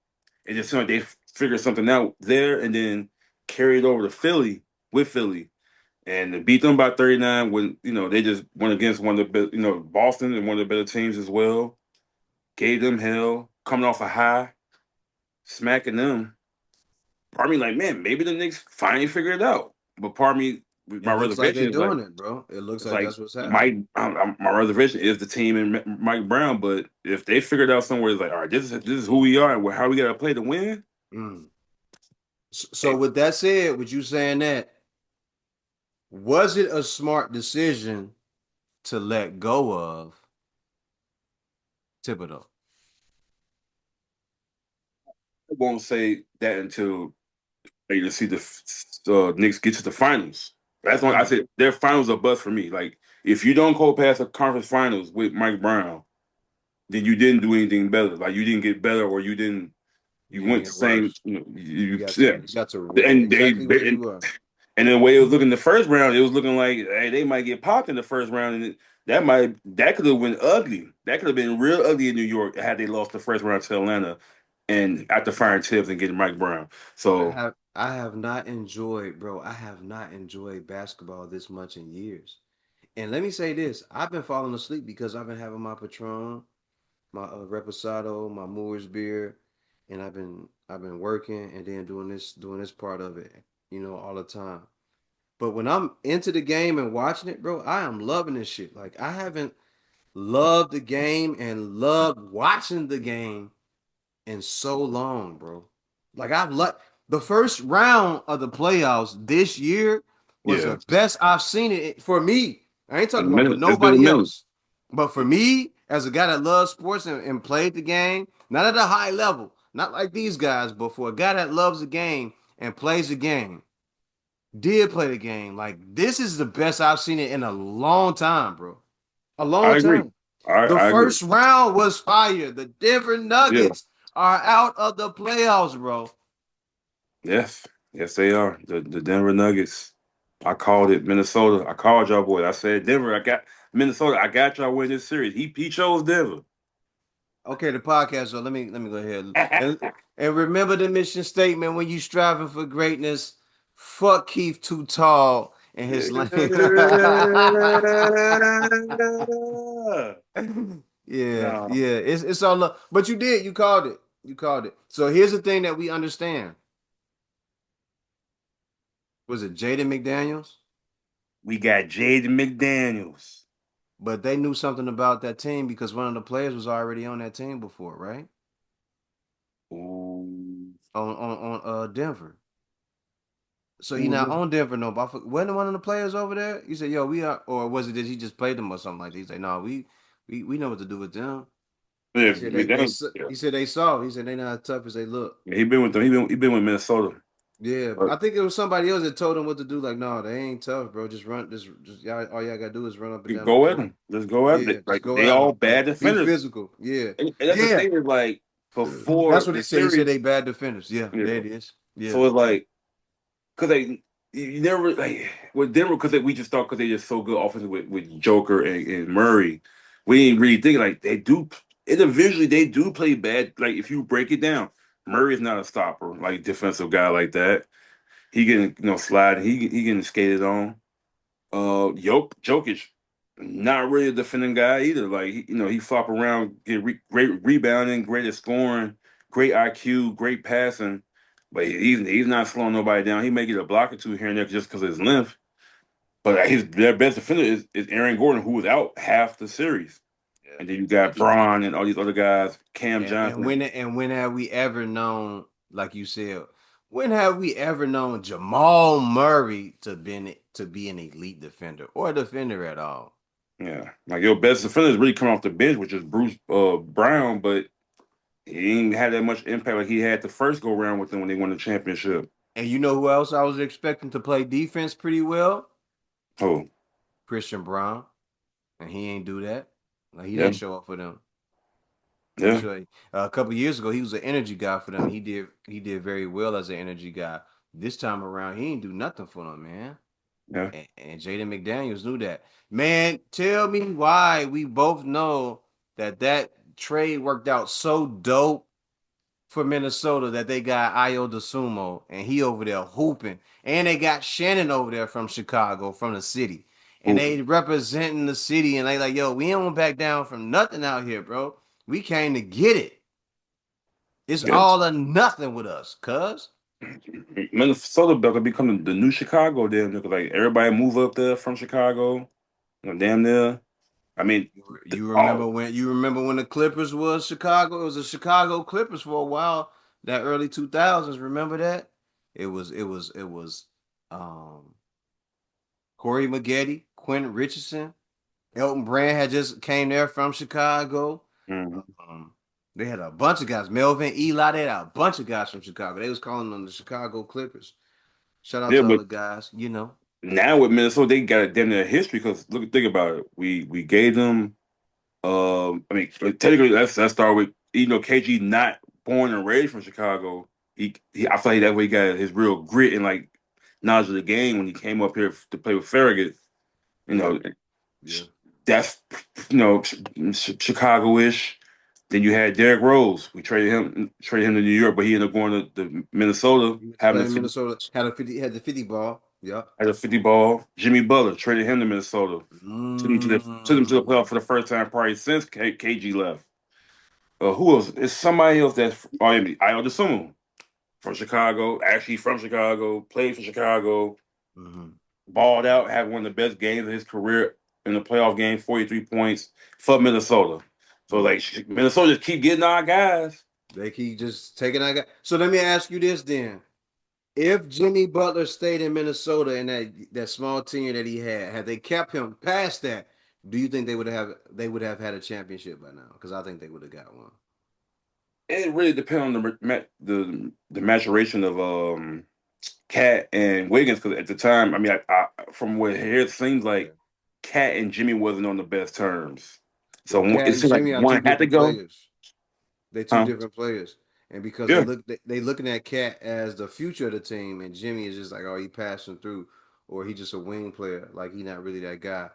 It just seemed like they figured something out there and then carried over to Philly with Philly and to beat them by 39 when they just went against one of the Boston and one of the better teams as well. Gave them hell, coming off a high, smacking them. Part of me like, man, maybe the Knicks finally figured it out. But part of me, It my looks like reservation they're is like, doing it, bro. It looks it's like like that's what's happening. my reservation is the team and Mike Brown. But if they figured out somewhere, it's like, all right, this is who we are and how we got to play to win. Mm. So It, with that said, with you saying that, was it a smart decision to let go of Thibodeau? I won't say that until you see the Knicks get to the finals. That's when I Mm. said their finals are bust for me. Like if you don't go past the conference finals with Mike Brown, then you didn't do anything better. Like you didn't get better, or you You didn't went the get same. worse. Yeah, You got to and exactly where you were. and the way it was looking the first round, it was looking like hey, they might get popped in the first round, and that could have been ugly. That could have been real ugly in New York had they lost the first round to Atlanta, and after firing Tibbs and getting Mike Brown. So I have not enjoyed, bro. I have not enjoyed basketball this much in years. And let me say this: I've been falling asleep because I've been having my Patron, my Reposado, my Moor's beer, and I've been working and then doing this part of it, all the time. But when I'm into the game and watching it, bro, I am loving this shit. Like I haven't loved the game and loved watching the game in so long, bro. Like I've loved the first round of the playoffs this year was yeah, the best I've seen it for me. I ain't in talking a about for minute, it's been a nobody minute. else. But for me, as a guy that loves sports and played the game, not at a high level, not like these guys, but for a guy that loves the game and plays the game, did play the game, like this is the best I've seen it in a long time, bro. A I long agree. time. The I agree. first round was fire. The Denver Yeah. Nuggets are out of the playoffs, bro. Yes. Yes, they are. The Denver Nuggets. I called it Minnesota. I called y'all boy. I said Denver. I got Minnesota. I got y'all win this series. He chose Denver. Okay, the podcast. So let me go ahead and remember the mission statement when you striving for greatness. Fuck Keith too tall and his lane. Yeah, No. yeah. It's all love. But you did. You called it. You called it. So here's the thing that we understand. Was it Jaden McDaniels? We got Jaden McDaniels. But they knew something about that team because one of the players was already on that team before, right? Ooh. On Denver. So he not Ooh. on Denver no, but wasn't one of the players over there? He said, "Yo, we are," or was it that he just played them or something like that? He said, "No, we know what to do with them." Yeah, He said McDaniels. Yeah. he said they saw. He said they not as tough as they look. Yeah, he been with them. He been with Minnesota. Yeah, But I think it was somebody else that told him what to do. Like, no, they ain't tough, bro. Just run. Just y'all. All y'all gotta do is run up and you down the go at court. them. Let's go at them. Yeah, just Like go they at them. all bad Be defenders. physical. Yeah, And that's the yeah. thing is like That's before what the they said. He said series, they bad defenders. Yeah, you there know, it is. Yeah, so it's like because they you never like with Denver because we just thought because they just so good offensive with Joker and Murray, we didn't really think like they do individually they do play bad. Like if you break it down, Murray is not a stopper like defensive guy like that. He getting slide. He getting skated on. Jokic, not really a defending guy either. Like he flop around, get great rebounding, great at scoring, great IQ, great passing, but he's not slowing nobody down. He may get a block or two here and there just because of his length. But their best defender is Aaron Gordon, who was out half the series. yeah. And then you got Braun and all these other guys, Cam Johnson. And when have we ever known, like you said, when have we ever known Jamal Murray to be an elite defender or a defender at all? Yeah, like your best defender is really coming off the bench, which is Bruce Brown, but he ain't had that much impact like he had the first go round with them when they won the championship. And you know who else I was expecting to play defense pretty well? Oh, Christian Brown, and he ain't do that. Like he yeah, didn't show up for them. He yeah, showed a couple years ago he was an energy guy for them. He did very well as an energy guy. This time around, he ain't do nothing for them, man. yeah. And Jaden McDaniels knew that. Man, tell me why we both know that trade worked out so dope for Minnesota that they got Io DeSumo and he over there hooping. And they got Shannon over there from Chicago, from the city. And Hooping. they representing the city and they like, yo, we don't back down from nothing out here, bro. We came to get it. It's Yes. all or nothing with us, cuz. Minnesota about to become the new Chicago there. Like everybody move up there from Chicago. Damn near. I mean, oh, You remember when the Clippers was Chicago? It was the Chicago Clippers for a while, that early 2000s. Remember that? It was um Corey Maggette, Quentin Richardson, Elton Brand had just came there from Chicago. mhm. Um, they had a bunch of guys. Melvin Eli, they had a bunch of guys from Chicago. They was calling them the Chicago Clippers. Shout out Yeah, to all but the guys, you know. now with Minnesota, they got a damn near history because think about it. We gave them. I mean, technically, let's start with KG not born and raised from Chicago. He I feel like that way he got his real grit and like knowledge of the game when he came up here to play with Farragut. You Yeah, know, yeah. that's Chicago-ish. Then you had Derrick Rose. We traded him to New York, but he ended up going to Minnesota, He was having a playing 50, Minnesota, had the 50 ball. Yeah. had a 50 ball. Jimmy Butler traded him to Minnesota. Took him to the playoff Mm. for the first time probably since KG left. Who else? It's somebody else that's Io DeSumo from Chicago. Actually from Chicago, played for Chicago, Hmm. balled out, had one of the best games of his career in the playoff game, 43 points for Minnesota. So Mm. like Minnesota just keep getting our guys. They keep just taking that guy. So let me ask you this then. If Jimmy Butler stayed in Minnesota and that small tenure that he had they kept him past that, do you think they would have had a championship by now? Because I think they would have got one. It really depends on the maturation of Cat and Wiggins because at the time, I mean, from what here it seems Yeah. like Cat and Jimmy wasn't on the best terms. So Well, Cat it and seemed like Jimmy are two one had to different go, players. They're two huh? different players, and because Yeah, they looking at Cat as the future of the team, and Jimmy is just like, oh, he passing through, or he just a wing player, like he not really that guy.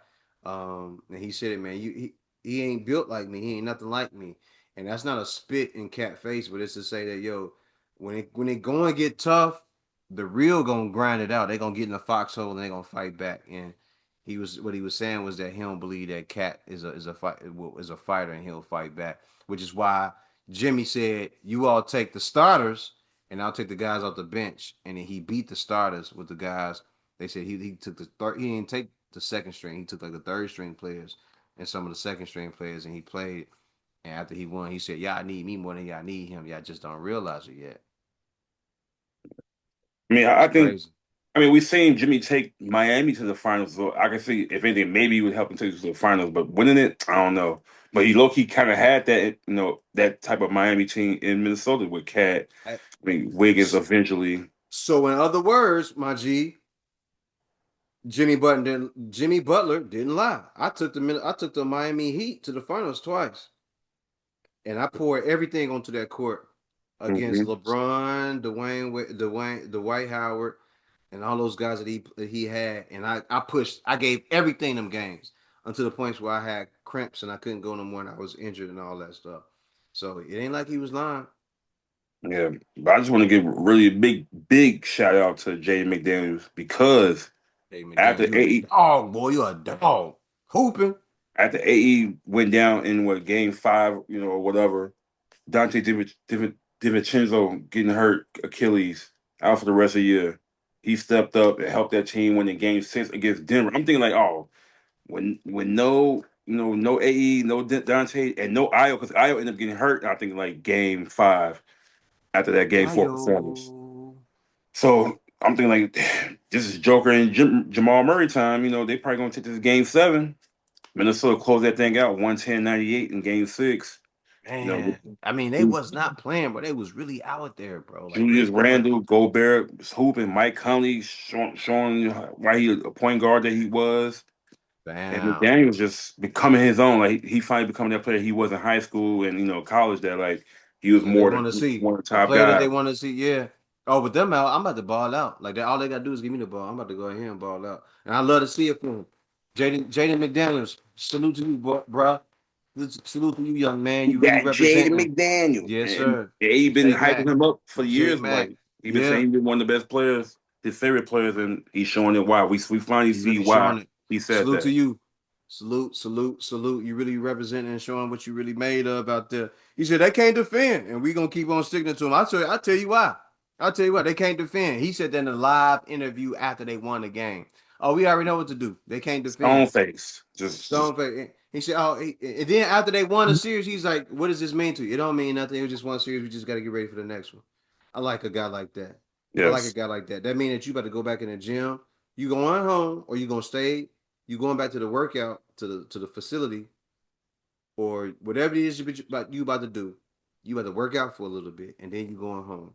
And he said it, man. He ain't built like me. He ain't nothing like me, and that's not a spit in Cat face, but it's to say that yo, when it going to get tough, the real gonna grind it out. They gonna get in the foxhole and they gonna fight back. And what he was saying was that he don't believe that Cat is a fighter and he'll fight back, which is why Jimmy said, "You all take the starters, and I'll take the guys off the bench, and then he beat the starters with the guys. They said he took the third. He didn't take the second string. He took like the third string players and some of the second string players, and he played. And after he won, he said, "Y'all need me more than y'all need him. Y'all just don't realize it yet." I mean, It's I think. crazy. I mean, we've seen Jimmy take Miami to the finals, so I can see if anything, maybe he would help him take us to the finals. But winning it, I don't know. But he low key kind of had that, that type of Miami team in Minnesota with Cat. I- I mean, Wiggins eventually. So in other words, my G, Jimmy Butler didn't lie. I took the Miami Heat to the finals twice, and I poured everything onto that court against Hmm. LeBron, Dwight Howard, and all those guys that he had. And I gave everything them games until the points where I had cramps and I couldn't go no more, and I was injured and all that stuff. So it ain't like he was lying. Yeah, but I just want to give really a big shout out to Jay McDaniels because Hey McDaniel, after you a AE dog, boy. You a dog. Hooping. after AE went down in what game five, or whatever, Dante DiVincenzo getting hurt Achilles out for the rest of the year. He stepped up and helped that team win in game six against Denver. I'm thinking like, oh, when no no AE, no Dante, and no Io because Io ended up getting hurt. I think like game five after that game four Ayo. performance. So I'm thinking like this is Joker and Jamal Murray time. They probably gonna take this game seven. Minnesota closed that thing out 110-98 in game six. You know, Man, I mean, they was not playing, but they was really out there, bro. Like really Julius going. Randle, Gobert, was hooping, Mike Conley showing you why he a point guard that he was. And Bam. McDaniel was just becoming his own. Like he finally becoming that player he was in high school and college. That like he was So they more want than to see one of the the top player that they guys. want to see. Yeah. Oh, with them out, I'm about to ball out. Like that, all they gotta do is give me the ball. I'm about to go ahead and ball out, and I love to see it from him. Jaden McDaniels, salute to you, bro. Salute to you, young man. He You really got Jaden representing. McDaniel, Yes, and sir. he been J hyping Mac, him up for J years. Mac. Like he been Yeah, saying, he been one of the best players, his favorite players, and he's showing it why. We finally he see really why showing it. he said Salute to that. you. Salute. You really representing and showing what you really made of out there. He said they can't defend, and we gonna keep on sticking to him. I tell you why. I'll tell you what, they can't defend. He said that in a live interview after they won the game. Oh, we already know what to do. They can't Stone defend. face, just Stone face. He said, "Oh," and then after they won the series, he's like, "What does this mean to you? It don't mean nothing. It was just one series. We just got to get ready for the next one." I like a guy like that. I like a yes. guy like that. That means that you better go back in the gym. You going home, or you gonna stay? You going back to the workout to the facility, or whatever it is you about to do. You about to work out for a little bit, and then you going home.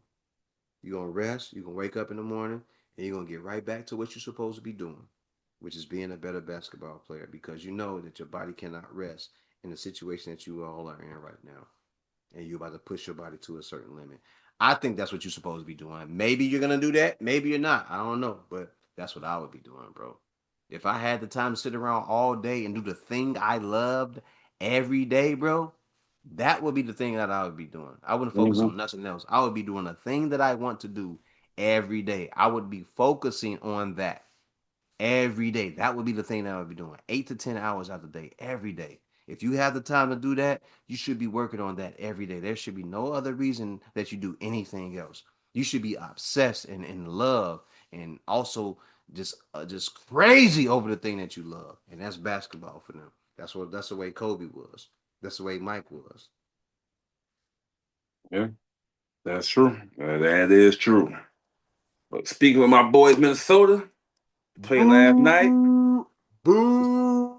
You gonna rest. You gonna wake up in the morning, and you're gonna get right back to what you're supposed to be doing, which is being a better basketball player because you know that your body cannot rest in the situation that you all are in right now, and you're about to push your body to a certain limit. I think that's what you're supposed to be doing. Maybe you're gonna do that. Maybe you're not. I don't know, but that's what I would be doing, bro. If I had the time to sit around all day and do the thing I loved every day, bro, that would be the thing that I would be doing. I wouldn't focus Hmm. on nothing else. I would be doing the thing that I want to do every day. I would be focusing on that every day. That would be the thing that I would be doing. 8 to 10 hours out of the day, every day. If you have the time to do that, you should be working on that every day. There should be no other reason that you do anything else. You should be obsessed and in love, and also just crazy over the thing that you love, and that's basketball for them. That's the way Kobe was. That's the way Mike was. Yeah, that's true. That is true. But speaking with my boys, Minnesota played last night. Boo, boo.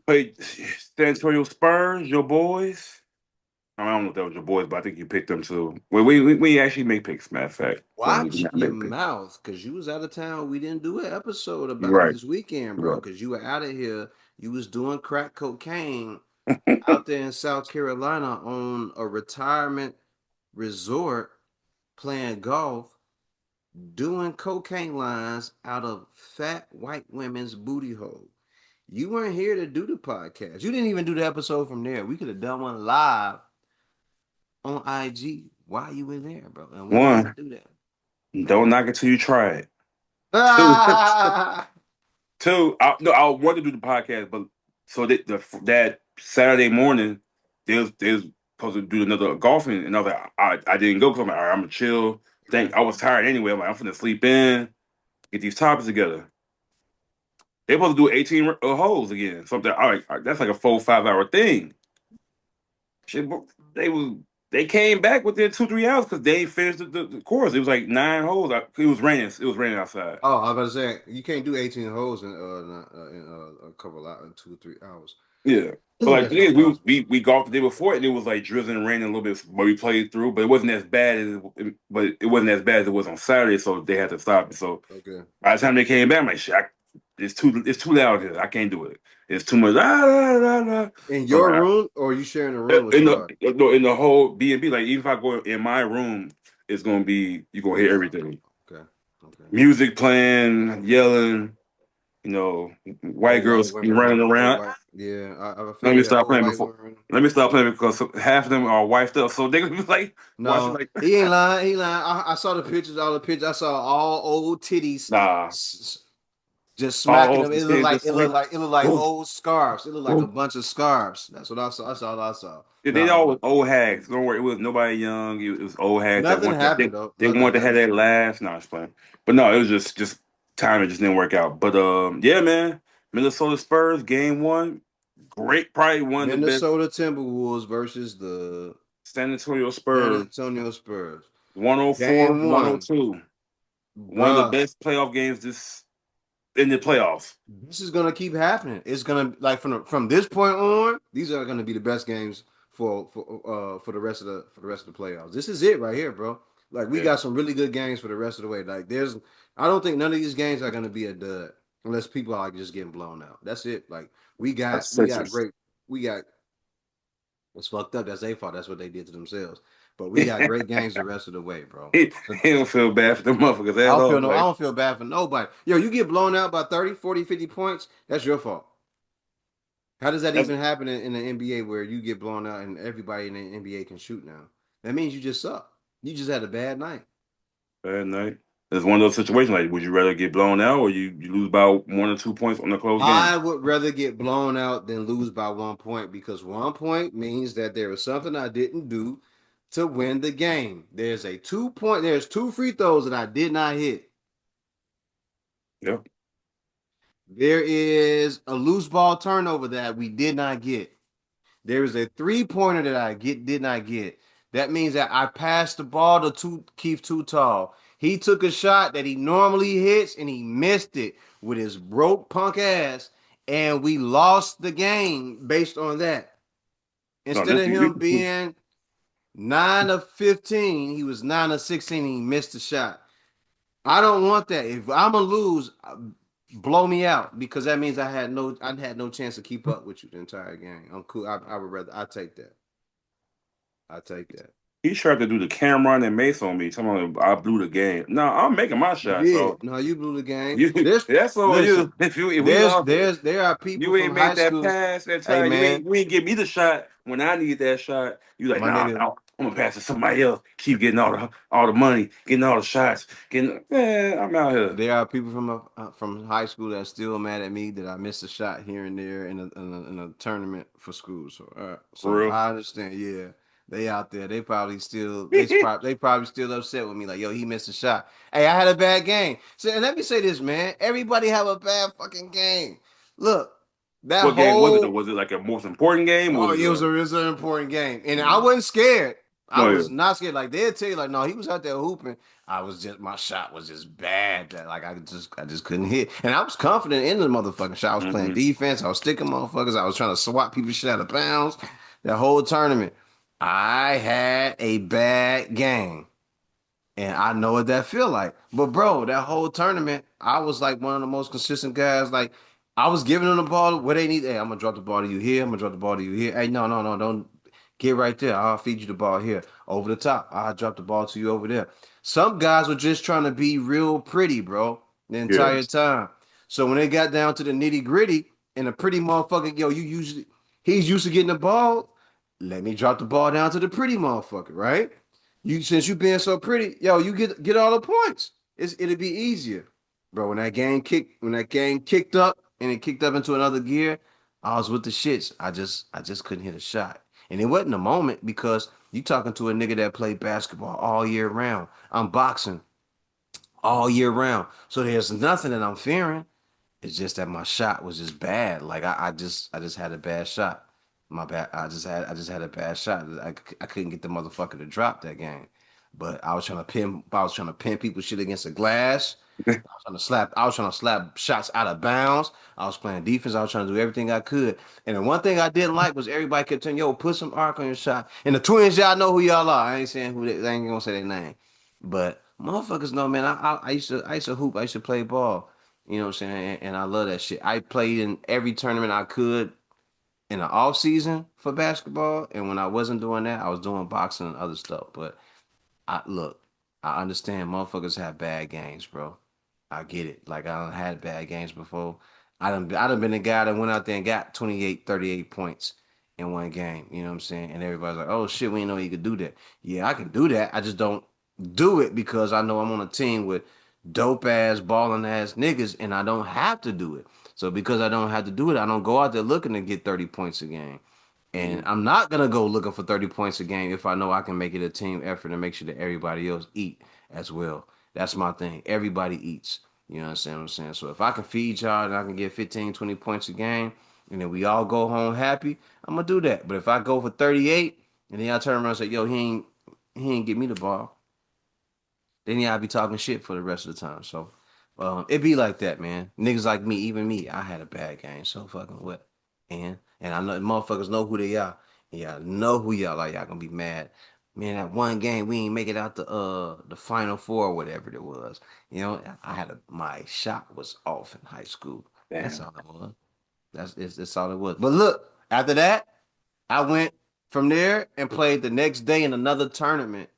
Played San Antonio Spurs, your boys. I don't know if that was your boys, but I think you picked them too. Well, we actually make picks. Matter of fact, when we did Watch not your make picks. mouth, cause you was out of town. We didn't do an episode You're about it right. this weekend, You're bro. right. Cause you were out of here. You was doing crack cocaine out there in South Carolina on a retirement resort, playing golf, doing cocaine lines out of fat white women's booty hole. You weren't here to do the podcast. You didn't even do the episode from there. We could have done one live on IG while you were there, bro. And we didn't even One, do that. don't Man. knock it till you try it. Two, Ah! two. No, I wanted to do the podcast, but so that Saturday morning, there's supposed to do another golfing, and I was like, I didn't go because I'm like, all right, I'm gonna chill. Okay. Think I was tired anyway. I'm like, I'm finna sleep in, get these topics together. They're supposed to do 18 holes again. Something. All right, that's like a 4 5 hour thing. Shit, bro, they was they came back within 2 3 hours because they ain't finished the course. It was like 9 holes. It was raining. It was raining outside. Oh, I was about to say you can't do 18 holes in a couple of in 2 or 3 hours. Yeah. But like That's the thing not is, we, possible. we we golfed the day before and it was like drizzling and raining a little bit, but we played through. But it wasn't as bad as but it wasn't as bad as it was on Saturday, so they had to stop it. So Okay. by the time they came back, I'm like, shit, it's too loud here. I can't do it. It's too much. In So your room, or are you sharing a room with in somebody? the no, in the whole B&B, like even if I go in my room, it's gonna be you're gonna Pretty hear loud. everything. Okay. Okay. Music playing, yelling, white Old white girls women running running. Old around. white. Yeah, I Let feel me that. stop Old playing white before. women running. Let me stop playing because half of them are wifed up, so they gonna be like watching No, like, he ain't lying. He ain't lying. I saw the pictures. All the pictures. I saw all old titties nah. s- just All smacking hoes them. can see it just swing. It looked like Boom, old scarves. It looked like a boom. bunch of scarves. That's what I saw. That's all I saw. They Nah, all but was old hags. Don't worry, it was nobody young. It was old hags that nothing want that happened though. they Nothing wanted to have happened. that last. No, I was playing, but no, it was just timing just didn't work out. But yeah, man, Minnesota Spurs game one, great, probably one of the best. Minnesota Timberwolves versus the San Antonio San Spurs, Antonio Spurs. 104, Game one, 102. One of the bruh. best playoff games this in the playoffs. This is gonna keep happening. It's gonna like from this point on. These are gonna be the best games for the rest of the playoffs. This is it right here, bro. Like we Yeah, got some really good games for the rest of the way. Like I don't think none of these games are gonna be a dud unless people are like just getting blown out. That's it. Like that's we got Sixers. great. We got It's fucked up. That's their fault. That's what they did to themselves. But we got great games the rest of the way, bro. he, So he don't feel bad for the motherfuckers I at don't all. feel no. I Like, don't feel bad for nobody. Yo, you get blown out by 30, 40, 50 points. That's your fault. How does that that's even happen in the NBA where you get blown out and everybody in the NBA can shoot now? That means you just suck. You just had a bad night. bad night. It's one of those situations. Like, would you rather get blown out or you lose by 1 or 2 points on a close game? I would rather get blown out than lose by 1 point because 1 point means that there was something I didn't do to win the game. There's 2 free throws that I did not hit. Yeah. There is a loose ball turnover that we did not get. There is a 3 pointer that I did not get. That means that I passed the ball to Keith Too Tall. He took a shot that he normally hits and he missed it with his broke punk ass, and we lost the game based on that. No, Instead this of him being 9 of 15, he was 9 of 16. And he missed the shot. I don't want that. If I'm gonna lose, blow me out because that means I had no chance to keep up with you the entire game. I'm cool. I would rather I take that. I take that. he tried to do the Cameron and Mace on me. Talking about I blew the game. No, I'm making my You shot. did. So No, you blew the game. you There's that's on listen. you. If we lost, There are people you from ain't high made that school. pass that Hey time. man, You ain't give me the shot when I need that shot. You like, my nah, nigga, I'm gonna pass it to somebody else. Keep getting all the money, getting all the shots, getting. Man, I'm out here. there are people from high school that are still mad at me that I missed a shot here and there in a tournament for school. So For I understand. Yeah, they out there. real. They probably still upset with me. Like, yo, he missed a shot. Hey, I had a bad game. So and let me say this, man. Everybody have a bad fucking game. Look, that What game was it? Though? whole Was it like a most important game? Or Oh, was it it was an important game, and I mm. wasn't scared. I No, yeah. was not scared. Like they'd tell you, like, no, he was out there hooping. My shot was just bad that like I just couldn't hit, and I was confident in the motherfucking shot. I was playing Hmm. defense. I was sticking motherfuckers. I was trying to swat people's shit out of bounds. That whole tournament, I had a bad game. And I know what that feel like. But bro, that whole tournament, I was like one of the most consistent guys. Like I was giving them the ball where they need. Hey, I'm gonna drop the ball to you here. I'm gonna drop the ball to you here. Hey, no, don't get right there. I'll feed you the ball here. Over the top. I'll drop the ball to you over there. Some guys were just trying to be real pretty, bro, the Yeah. entire time. So when they got down to the nitty gritty, and a pretty motherfucker, yo, he's used to getting the ball. Let me drop the ball down to the pretty motherfucker, right? You since you being so pretty, yo, you get all the points. It'll be easier, bro. When that game kicked up and it kicked up into another gear, I was with the shits. I just couldn't hit a shot. And it wasn't a moment because you talking to a nigga that played basketball all year round. I'm boxing all year round. So there's nothing that I'm fearing. It's just that my shot was just bad. Like I just had a bad shot. My bad. I just had a bad shot. I couldn't get the motherfucker to drop that game. But I was trying to pin people's shit against the glass. I was trying to slap shots out of bounds. I was playing defense. I was trying to do everything I could. And the one thing I didn't like was everybody kept telling, yo, put some arc on your shot. And the twins, y'all know who y'all are. I ain't saying who I ain't gonna say their name. But motherfuckers know, man. I used to hoop. I used to play ball. You know what I'm saying? And I love that shit. I played in every tournament I could in the off season for basketball. And when I wasn't doing that, I was doing boxing and other stuff. But I look, I understand motherfuckers have bad games, bro. I get it. Like I done had bad games before. I done been the guy that went out there and got 28, 38 points in one game. You know what I'm saying? And everybody's like, oh shit, we didn't know you could do that. Yeah, I can do that. I just don't do it because I know I'm on a team with dope ass, balling ass niggas, and I don't have to do it. So because I don't have to do it, I don't go out there looking to get 30 points a game. And Mhm. I'm not gonna go looking for 30 points a game if I know I can make it a team effort and make sure that everybody else eat as well. That's my thing. Everybody eats. You know what I'm saying? So if I can feed y'all and I can get 15, 20 points a game, and then we all go home happy, I'm gonna do that. But if I go for 38 and then y'all turn around and say, yo, he ain't get me the ball, then y'all be talking shit for the rest of the time. So it be like that, man. Niggas like me, even me, I had a bad game. So fucking what? And I know motherfuckers know who they are. And y'all know who y'all are. Y'all gonna be mad. Man, that one game we ain't make it out the final four or whatever it was. You know, my shot was off in high school. That's Damn. all it was. That's all it was. But look, after that, I went from there and played the next day in another tournament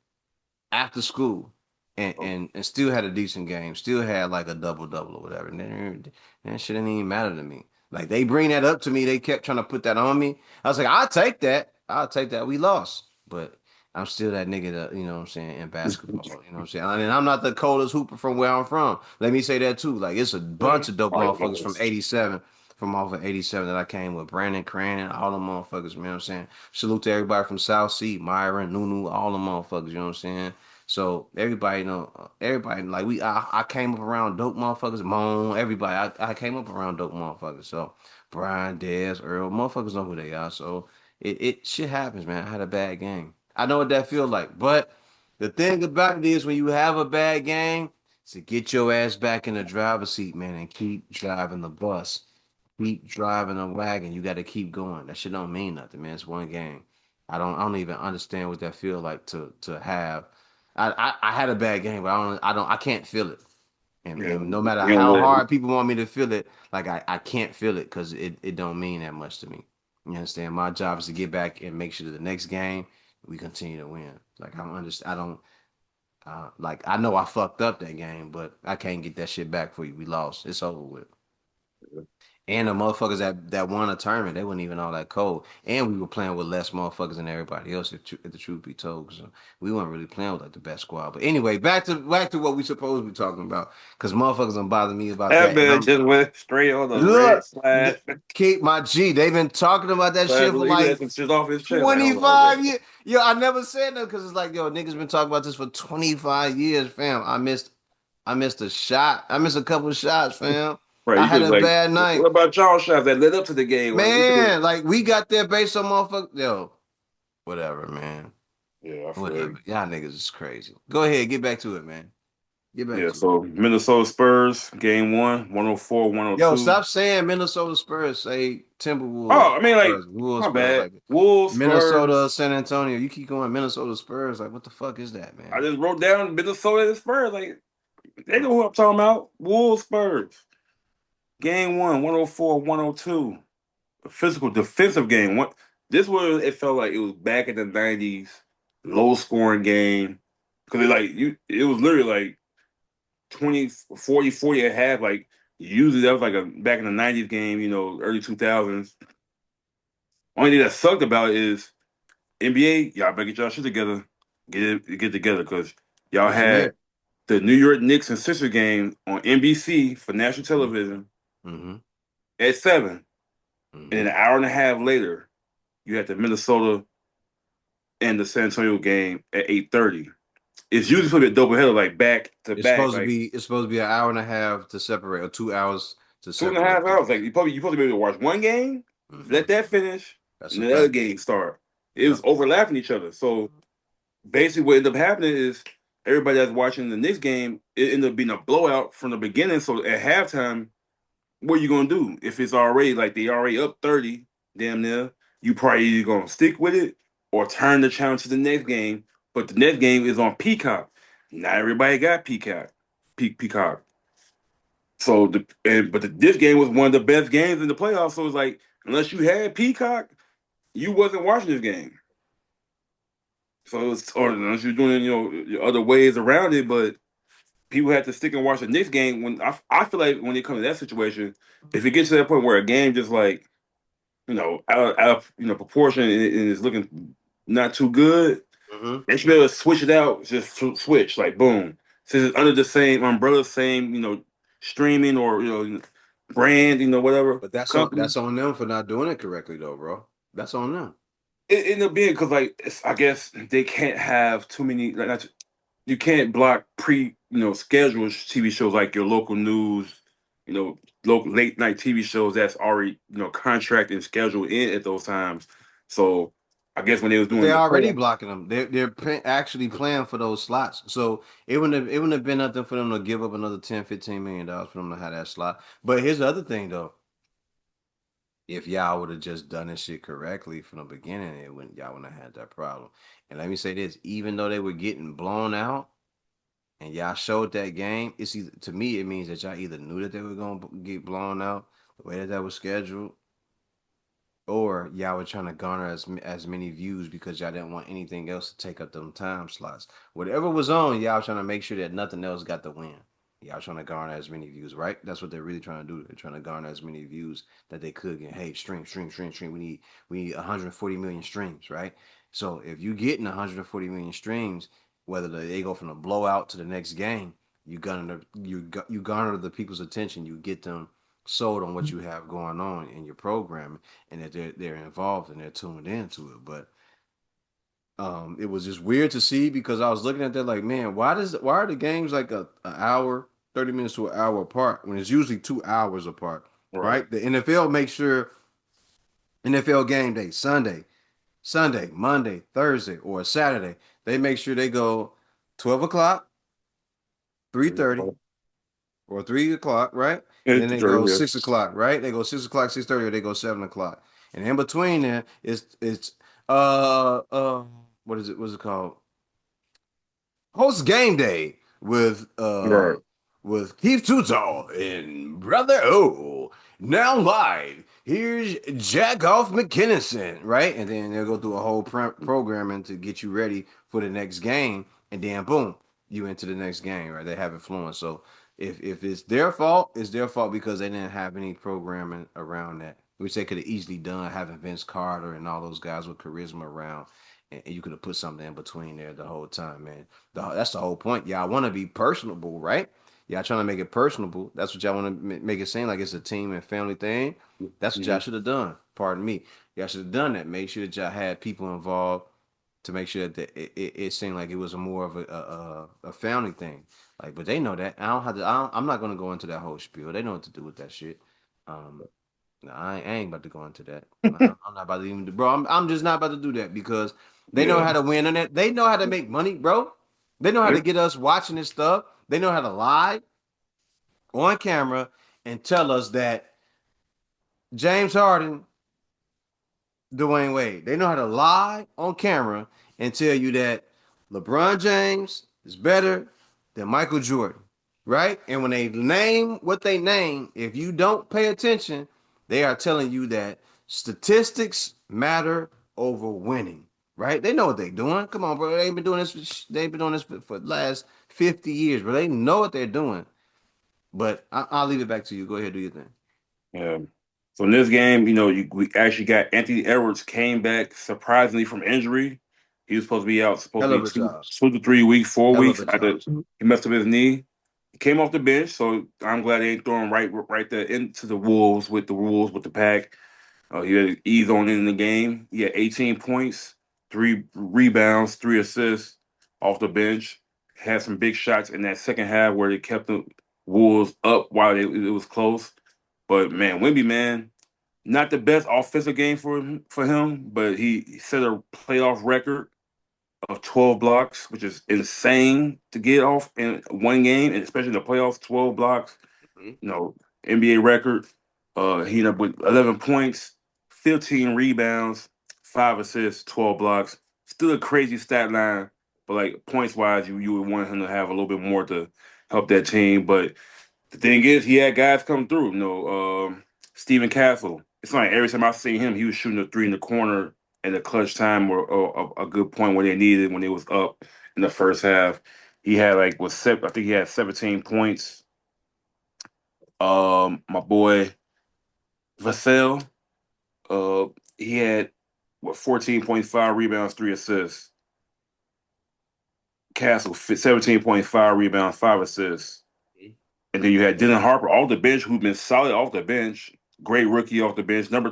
after school and, Oh, and and still had a decent game, still had like a double double or whatever. And then that shit didn't even matter to me. Like they bring that up to me, they kept trying to put that on me. I was like, I'll take that. I'll take that. We lost. But I'm still that nigga that, you know what I'm saying, in basketball. You know what I'm saying? I mean, I'm not the coldest hooper from where I'm from. Let me say that too. Like it's a yeah. bunch of dope All right, motherfuckers from almost. 87, from off of 87 that I came with. Brandon Cranon, all them motherfuckers, you know what I'm saying? Salute to everybody from South Sea, Myron, Nunu, all them motherfuckers, you know what I'm saying? So everybody know, everybody like I came up around dope motherfuckers, Moan, everybody. I came up around dope motherfuckers. So Brian, Dez, Earl, motherfuckers know who they are. So it shit happens, man. I had a bad game. I know what that feel like. But the thing about it is when you have a bad game, to get your ass back in the driver's seat, man, and keep driving the bus. Keep driving a wagon. You got to keep going. That shit don't mean nothing, man. It's one game. I don't even understand what that feel like to have. I had a bad game, but I can't feel it. Yeah, And no matter you don't how let. hard people want me to feel it, like I can't feel it because it don't mean that much to me. You understand? My job is to get back and make sure that the next game we continue to win. Like I don't understand. I don't like I know I fucked up that game, but I can't get that shit back for you. We lost. It's over with. And the motherfuckers that won a tournament, they weren't even all that cold. And we were playing with less motherfuckers than everybody else, if the truth be told. So we weren't really playing with like the best squad. But anyway, back to what we supposed to be talking about. Cause motherfuckers don't bother me about That that. And man I'm just went straight on the red look, slash. keep my G. They've been talking about that shit for He let like some shit off his chest. Like, hold on, 25 man. years. Yo, I never said that because it's like, yo, niggas been talking about this for 25 years, fam. I missed a shot. I missed a couple of shots, fam. Right, I you had could a like, bad what night. about y'all shots that led up to the game? Like, we could have. Man, like we got there based on motherfucker. Yo, whatever, man. Yeah, I feel Whatever. you. Y'all niggas is crazy. Go ahead, get back to it, man. Get back Yeah, to it. so Minnesota Spurs, game one, 104, Yo, 102. stop saying Minnesota Spurs. Say Timberwolves, Oh, I mean, like, Spurs, Wolves, my Spurs. bad. Like Wolves, Minnesota, Spurs. San Antonio. You keep going Minnesota Spurs. Like what the fuck is that, I man? just wrote down Minnesota and Spurs. Like, they know who I'm talking about. Wolves, Spurs. Game one, 104, 102. A physical defensive game. What this was it felt like it was back in the 90s, low scoring game. Cause it was literally like 20, 40, 40 at half. Like usually that was like a back in the 90s game, early 2000s. Only thing that sucked about it is NBA, y'all better get y'all shit together. Get together because y'all What you had mean? the New York Knicks and Sixers game on NBC for national Mm-hmm. television Mm-hmm. at 7. And then Mm-hmm. an hour and a half later, you had the Minnesota. and the San Antonio game at 8:30. It's usually supposed to be a doubleheader, like back to back, like It's supposed to be an hour and a half to separate, or 2 hours to two and a half separate hours. games. Like you supposed to be able to watch one game, let Hmm. that finish, That's and a the other fact. game start. It Yep. was overlapping each other. So basically, what ended up happening is everybody that's watching the Knicks game, it ended up being a blowout from the beginning. So at halftime, what are you gonna do if it's already like they already up 30, damn near? You probably either gonna stick with it or turn the challenge to the next game. But the next game is on Peacock. Not everybody got Peacock. Peacock. So this game was one of the best games in the playoffs. So it's like unless you had Peacock, you wasn't watching this game. So it was, or unless you're doing your other ways around it, but people had to stick and watch the Knicks game. When I feel like when it comes to that situation, if it gets to that point where a game just like out of proportion and is looking not too good, Hmm. they should be able to switch it out. Just switch like boom, since it's under the same umbrella, same streaming or brand, whatever But company. that's on them for not doing it correctly, though, bro. That's on them. It ended up being because I guess they can't have too many like you can't block scheduled TV shows like your local news, you know, local late night TV shows that's already contracted and scheduled in at those times. So I guess when they was But doing they're the already playoff, blocking them. Actually playing for those slots. So it wouldn't have been nothing for them to give up another 10, $15 million for them to have that slot. But here's the other thing, though. If y'all would have just done this shit correctly from the beginning, y'all wouldn't have had that problem. And let me say this: even though they were getting blown out, and y'all showed that game, it's either, to me it means that y'all either knew that they were gonna get blown out the way that that was scheduled, or y'all were trying to garner as many views because y'all didn't want anything else to take up them time slots. Whatever was on, y'all trying to make sure that nothing else got the win. Y'all trying to garner as many views, right? That's what they're really trying to do. They're trying to garner as many views that they could get. Hey, stream. We need 140 million streams, right? So if you getting 140 million streams, whether they go from the blowout to the next game, you garner the people's attention. You get them sold on what you have going on in your programming, and that they're involved and they're tuned into it. But it was just weird to see because I was looking at that like, man, why are the games like a hour, 30 minutes to an hour apart when it's usually 2 hours apart, right? right? The NFL makes sure NFL game day Sunday, Monday, Thursday, or Saturday, they make sure they go 12 o'clock, 3:30, or 3 o'clock, right? And then It's they go 30, yeah. 6 o'clock, right? They go 6 o'clock, 6:30, or they go 7 o'clock. And in between there is it's uh uh what is it? What's it called? Host game day Right. with Keith Tutal and Brother O. Now live. Here's Jack Off McKinnison, right? And then they'll go through a whole programming to get you ready for the next game, and then boom, you into the next game, right? They have it flowing. So if it's their fault, it's their fault because they didn't have any programming around that, which they could have easily done having Vince Carter and all those guys with charisma around, and you could have put something in between there the whole time, man. That's the whole point. Y'all want to be personable, right? Y'all trying to make it personable. That's what y'all want to make it seem like it's a team and family thing. That's what y'all Hmm. should have done. Pardon me. Y'all should have done that. Make sure that y'all had people involved to make sure that it seemed like it was a more of a family thing. Like, but they know that. I don't have to. I'm not gonna go into that whole spiel. They know what to do with that shit. Um, no, I ain't about to go into that. I'm not about to even do, bro. I'm just not about to do that because they know Yeah. how to win on it. They know how to make money, bro. They know how to Yep. get us watching this stuff. They know how to lie on camera and tell us that James Harden, Dwayne Wade. They know how to lie on camera and tell you that LeBron James is better than Michael Jordan, right? And when they name what they name, if you don't pay attention, they are telling you that statistics matter over winning, right? They know what they're doing. Come on, bro. They've been doing this. They've been doing this for the last 50 years, bro. They know what they're doing. But I'll leave it back to you. Go ahead, do your thing. Yeah. So in this game, we actually got Anthony Edwards came back surprisingly from injury. He was supposed to be out, supposed Hell to be of a two, job. 2 to 3 weeks, four Hell of weeks a after job. he messed up his knee. He came off the bench, so I'm glad they ain't throwing right there into the Wolves with the pack. He had to ease on in the game. He had 18 points, 3 rebounds, 3 assists off the bench. Had some big shots in that second half where they kept the Wolves up while it was close. But man, Wemby, man, not the best offensive game for him, but he set a playoff record of 12 blocks, which is insane to get off in one game, and especially in the playoffs, 12 blocks, Mhm. you know, NBA record. He ended up with 11 points, 15 rebounds, 5 assists, 12 blocks. Still a crazy stat line, but like points wise, you would want him to have a little bit more to help that team. But the thing is, he had guys come through. Stephen Castle. It's like every time I see him, he was shooting a three in the corner in the clutch time or a good point where they needed when they was up in the first half. He had like I think he had 17 points. My boy Vassell, uh, he had 14.5 rebounds, 3 assists. Castle 17.5 rebounds, 5 assists. And then you had Dylan Harper off the bench, who's been solid off the bench. Great rookie off the bench. Number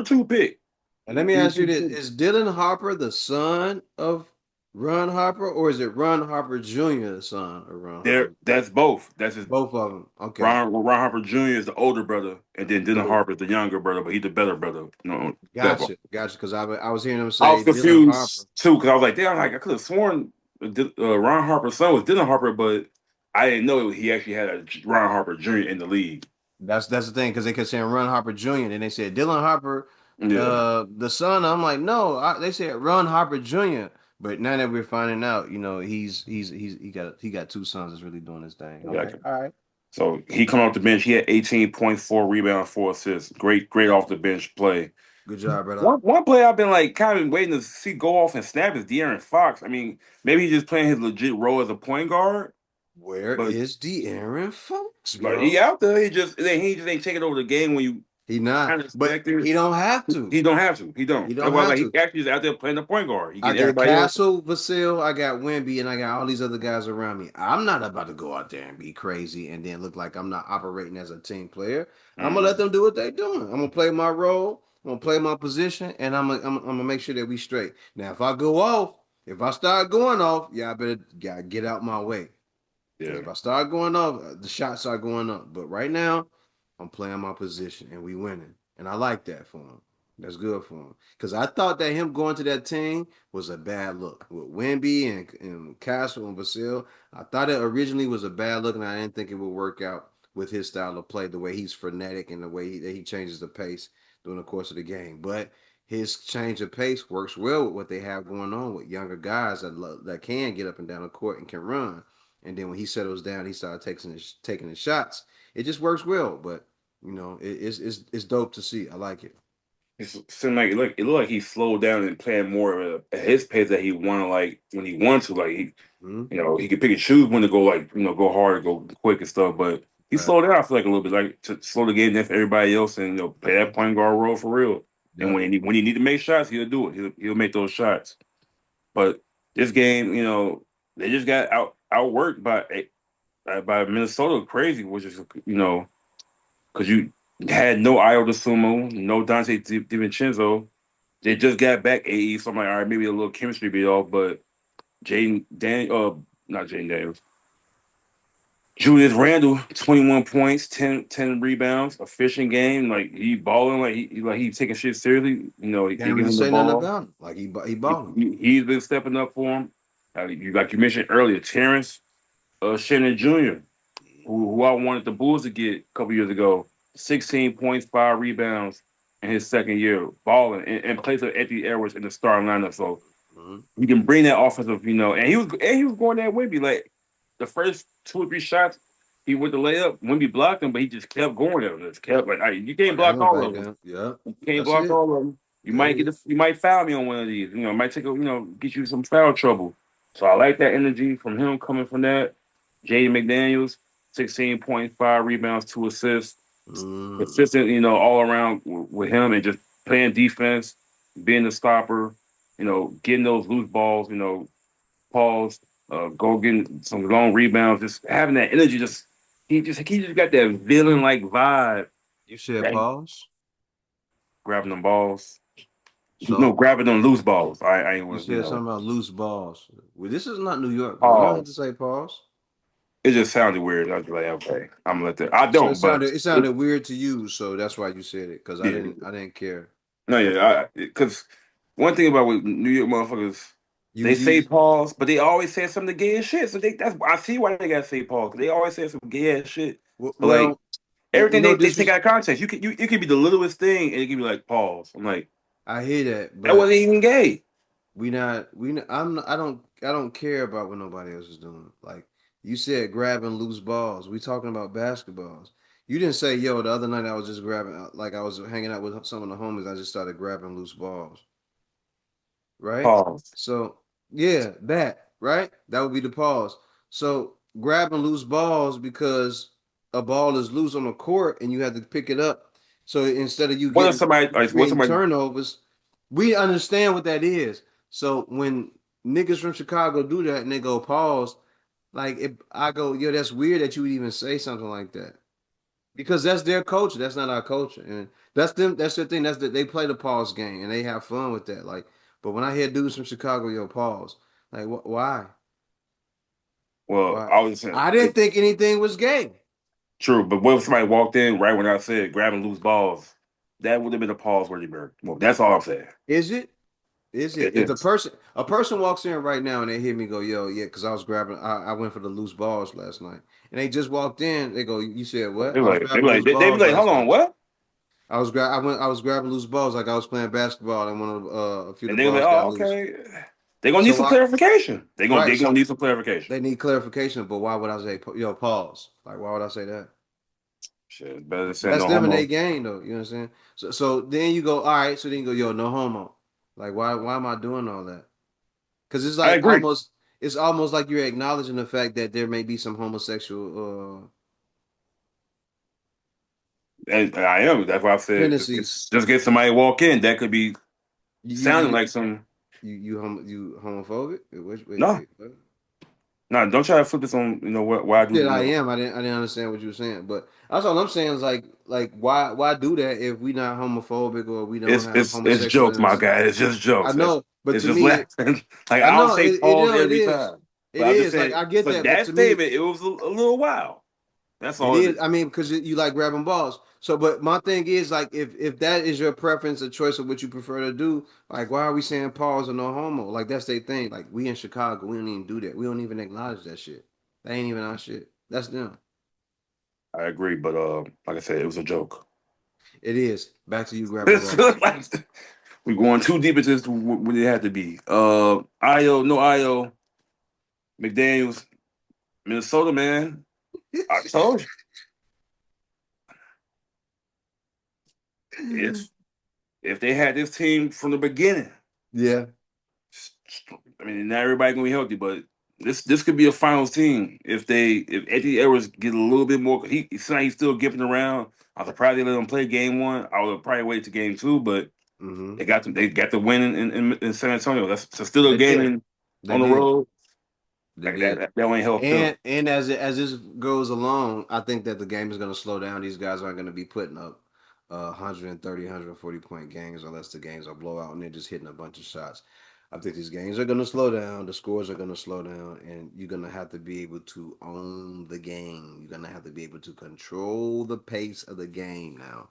two pick. And let me ask you this: Is Dylan Harper the son of Ron Harper, or is it Ron Harper Jr. the son of Ron There, Harper? that's both. That's his Both of them. Okay, Ron Harper Jr. is the older brother, and then Dylan cool. Harper is the younger brother, but he's the better brother. Level. Gotcha, gotcha. Because I was hearing him I was say Dylan Harper. confused too because I was like, damn, like I could have sworn Ron Harper's son was Dylan Harper, but I didn't know he actually had a Ron Harper Jr. in the league. That's the thing because they kept saying Ron Harper Jr. and they said Dylan Harper, Yeah, the son. I'm like, no, they said Ron Harper Jr. But now that we're finding out, he got two sons that's really doing his thing. Okay, exactly. all right, So he come off the bench. He had 18.4 rebounds, 4 assists. Great off the bench play. good job, brother. One player I've been like kind of waiting to see go off and snap is De'Aaron Fox. I mean, maybe he's just playing his legit role as a point guard, Where but is De'Aaron Fox, like he bro? out there. He just ain't taking over the game when you He not, kind of but expect it. he don't have to. He don't have to. He He don't. That's don't why have like he to. actually is out there playing the point guard. He I get got everybody else. Castle, Vasil, I got Wimby, and I got all these other guys around me. I'm not about to go out there and be crazy and then look like I'm not operating as a team player. I'm gonna let Mhm. them do what they're doing. I'm gonna play my role. I'm gonna play my position, and I'm gonna make sure that we straight. Now, if I go off, if I start going off, yeah, I better gotta get out my way. Because Yeah. if I start going off, the shots are going up. But right now, I'm playing my position and we winning. And I like that for him. That's good for him. Because I thought that him going to that team was a bad look. With Wimby and Castle and Vasil, I thought it originally was a bad look, and I didn't think it would work out with his style of play, the way he's frenetic and the way that he changes the pace during the course of the game. But his change of pace works well with what they have going on with younger guys that can get up and down the court and can run. And then when he settles down, he started taking his shots. It just works well, but it's dope to see. I like it. It seemed like it looked like he slowed down and playing more at his pace that he wanted like when he wanted to. Like Hmm. he could pick and choose when to go like go hard, go quick and stuff. But he Right. slowed down. I feel like a little bit like to slow the game down for everybody else and play that point guard role for real. And Yep. when he need to make shots, he'll do it. He'll make those shots. But this game, they just got outworked by Minnesota, crazy, which is because you had no Io DeSumo, no Dante DiVincenzo. They just got back AE, so I'm like, all right, maybe a little chemistry be off, but not Jaden Daniels. Julius Randle, 21 points, 10 rebounds, efficient game. Like he balling, like he taking shit seriously. They Can't give really him the say nothing ball. about him. Like he He, balling. he, he's been stepping up for him. Like you mentioned earlier, Terrence Shannon Jr., who I wanted the Bulls to get a couple years ago. 16 points, 5 rebounds in his second year, balling in place of Anthony Edwards in the starting lineup. So Hmm. he can bring that offensive, and he was going that Wimby. Like the first 2 or 3 shots, he went to layup. Wimby blocked him, but he just kept going there. Just kept like you I can't got block him all back of them. down. Yeah, You can't that's block it. all of them. That is. You might foul me on one of these. It might get you some foul trouble. So I like that energy from him coming from that. Jaden McDaniels, 16.5 rebounds, 2 assists. Mm. Consistent, all around with him and just playing defense, being the stopper, getting those loose balls, pause, go getting some long rebounds, just having that energy. He just got that villain like vibe. You said That pause. grabbing them balls. No, So grabbing on loose balls. I ain't you want said something about loose balls. Well, this is not New York, though. We don't have to pause. say pause. It just sounded weird. I was like, okay, I'm gonna let that. I So don't, but it sounded weird to you, so that's why you said it. Because yeah, I didn't care. no, yeah, because one thing about with New York motherfuckers, You they say you pause, but they always say something gay as shit. So that's I see why they gotta say pause. 'Cause they always say some gay ass shit. But like well, everything no they take out disres. of context. It could be the littlest thing, and it could be like pause. I'm like I hear that, that but wasn't even gay. I don't care about what nobody else is doing. Like you said, grabbing loose balls. We talking about basketballs. You didn't say, yo, the other night I was just grabbing, like I was hanging out with some of the homies. I just started grabbing loose balls, right? Pause. So yeah, that right. That would be the pause. So grabbing loose balls because a ball is loose on the court and you have to pick it up. So instead of you What if getting somebody like what creating somebody turnovers, we understand what that is. So when niggas from Chicago do that and they go pause, like if I go, yo, that's weird that you would even say something like that. Because that's their culture. That's not our culture. And that's them, that's their thing. They play the pause game and they have fun with that. Like, but when I hear dudes from Chicago, yo, pause. Like, why? well, Why? I was saying I didn't think anything was gay. true, but what if somebody walked in right when I said grabbing loose balls? That would have been a pause worthy bird. Well, that's all I'm saying. Is it? Is it? It If the is. person a person walks in right now and they hear me go, yo, yeah, because I was grabbing, I went for the loose balls last night, and they just walked in, they go, you said what? I was They be grabbing like loose they be balls like, hold last on, night. what? I was grabbing loose balls like I was playing basketball, and one of a few of And the they like, balls got oh, loose. okay. They gonna need So some I clarification. right, They gonna so need some clarification. they need clarification. But why would I say, yo, pause? Like, why would I say that? Shit, it's better than saying That's no them in their homo. game, though. You know what I'm saying? So then you go, all right. So then you go, yo, no homo. Like, why am I doing all that? Because I agree. it's almost like you're acknowledging the fact that there may be some homosexual And I am. That's why I said tendencies. just get somebody to walk in. That could be You sounding you like some. you homophobic? No, Wait. What? no. Don't try to flip this on. Why I You do. said I am. I didn't understand what you were saying, but that's all I'm saying is like why do that if we not homophobic or we don't have It's homosexual jokes, in my us? guy. It's just I jokes. know, but It's to just me, laughing. Like I I'll know say pause it every is. time, It but I'm just is like saying I get for that, but that to me, statement, it was a little wild. That's it all it is. is. I mean, because you like grabbing balls. So, but my thing is like, if that is your preference, a choice of what you prefer to do, like, why are we saying pause or no homo? Like that's their thing. Like we in Chicago, we don't even do that. We don't even acknowledge that shit. That ain't even our shit. That's them. I agree, but like I said, it was a joke. It is. Back to you grabbing It's balls. just like we're going too deep into this what it had to be. Io, no Io, McDaniels, Minnesota, man. I told you, if if they had this team from the beginning, Yeah. I mean, not everybody gonna be healthy, but this could be a finals team if Eddie Edwards get a little bit more. He's not he's still giving around. I'm surprised they let him play game one. I would probably wait to game two, but Mm-hmm. they got the win in San Antonio. That's still a They game did. They on the did. road. They Like did. that ain't helped them. And as this goes along, I think that the game is going to slow down. These guys aren't going to be putting up 130, point games unless the games are blowout and they're just hitting a bunch of shots. I think these games are going to slow down. The scores are going to slow down, and you're going to have to be able to own the game. You're going to have to be able to control the pace of the game now.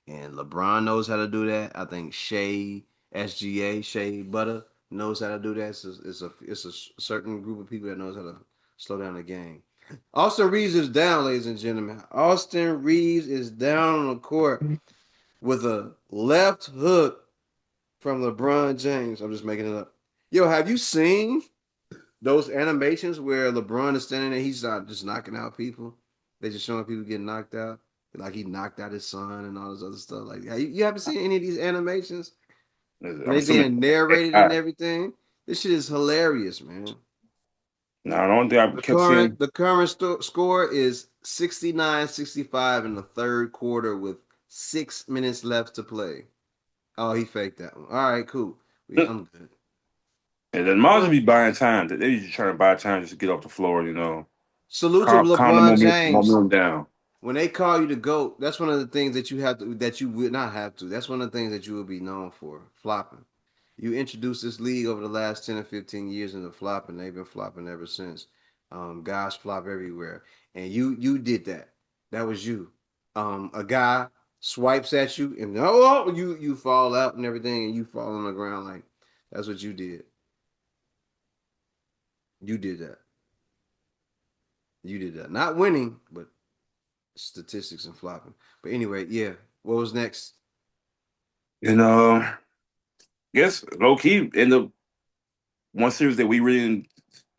And LeBron knows how to do that. I think Shea Butter knows how to do that. It's a certain group of people that knows how to slow down the game. Austin Reeves is down, ladies and gentlemen. Austin Reeves is down on the court with a left hook from LeBron James. I'm just making it up. Yo, have you seen those animations where LeBron is standing there? He's not just knocking out people. They just showing people getting knocked out. Like he knocked out his son and all this other stuff. Like you haven't seen any of these animations? And I'm they assuming being narrated and AI. everything. This shit is hilarious, man. Now the only thing I kept seeing The current score is 69-65 in the third quarter with 6 minutes left to play. Oh, he faked that one. All right, cool. I'm good. and then Miles Well, be buying time. They just trying to buy time just to get off the floor. salute to Calm the LeBron James. momentum down. When they call you the GOAT, that's one of the things that you have to, that you would not have to. That's one of the things that you will be known for, flopping. You introduced this league over the last 10 or 15 years into flopping. They've been flopping ever since. Guys flop everywhere. And you did that. That was you. A guy swipes at you and you fall out and everything and you fall on the ground like that's what you did. You did that. You did that. Not winning, but statistics and flopping. But anyway, yeah. What was next? And guess low key in the one series that we really didn't,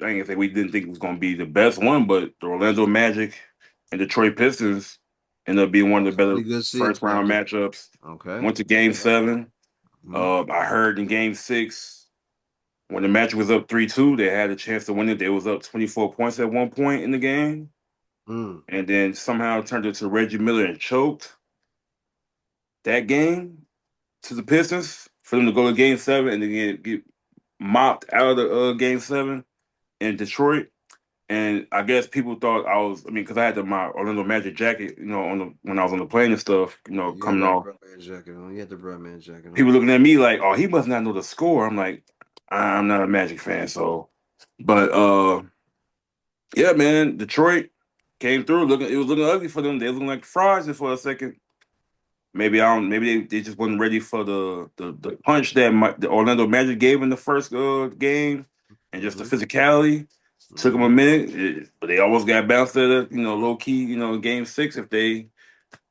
I ain't gonna say we didn't think was gonna be the best one, but the Orlando Magic and Detroit Pistons ended up being one of the better Really good first see. round matchups. Okay. Went to Game Seven. Hmm. I heard in Game Six when the match was up 3-2, they had a chance to win it. They was up 24 points at one point in the game, Mm. and then somehow turned it to Reggie Miller and choked that game to the Pistons for them to go to Game Seven and then get mopped out of the Game Seven in Detroit. And I guess people thought I was, I mean, because I had my Orlando Magic jacket, on the when I was on the plane and stuff, You had coming that off. Brutman jacket on. You had the Brutman jacket People on. looking at me like, oh, he must not know the score. I'm like, I'm not a Magic fan, so. But yeah, man, Detroit came through. Looking, it was looking ugly for them. They was looking like frauds for a second. Maybe I don't. Maybe they just wasn't ready for the punch that the Orlando Magic gave in the first game, and just the Mm-hmm. physicality took them a Mm-hmm. minute. But they almost got bounced at it, low key. Game six.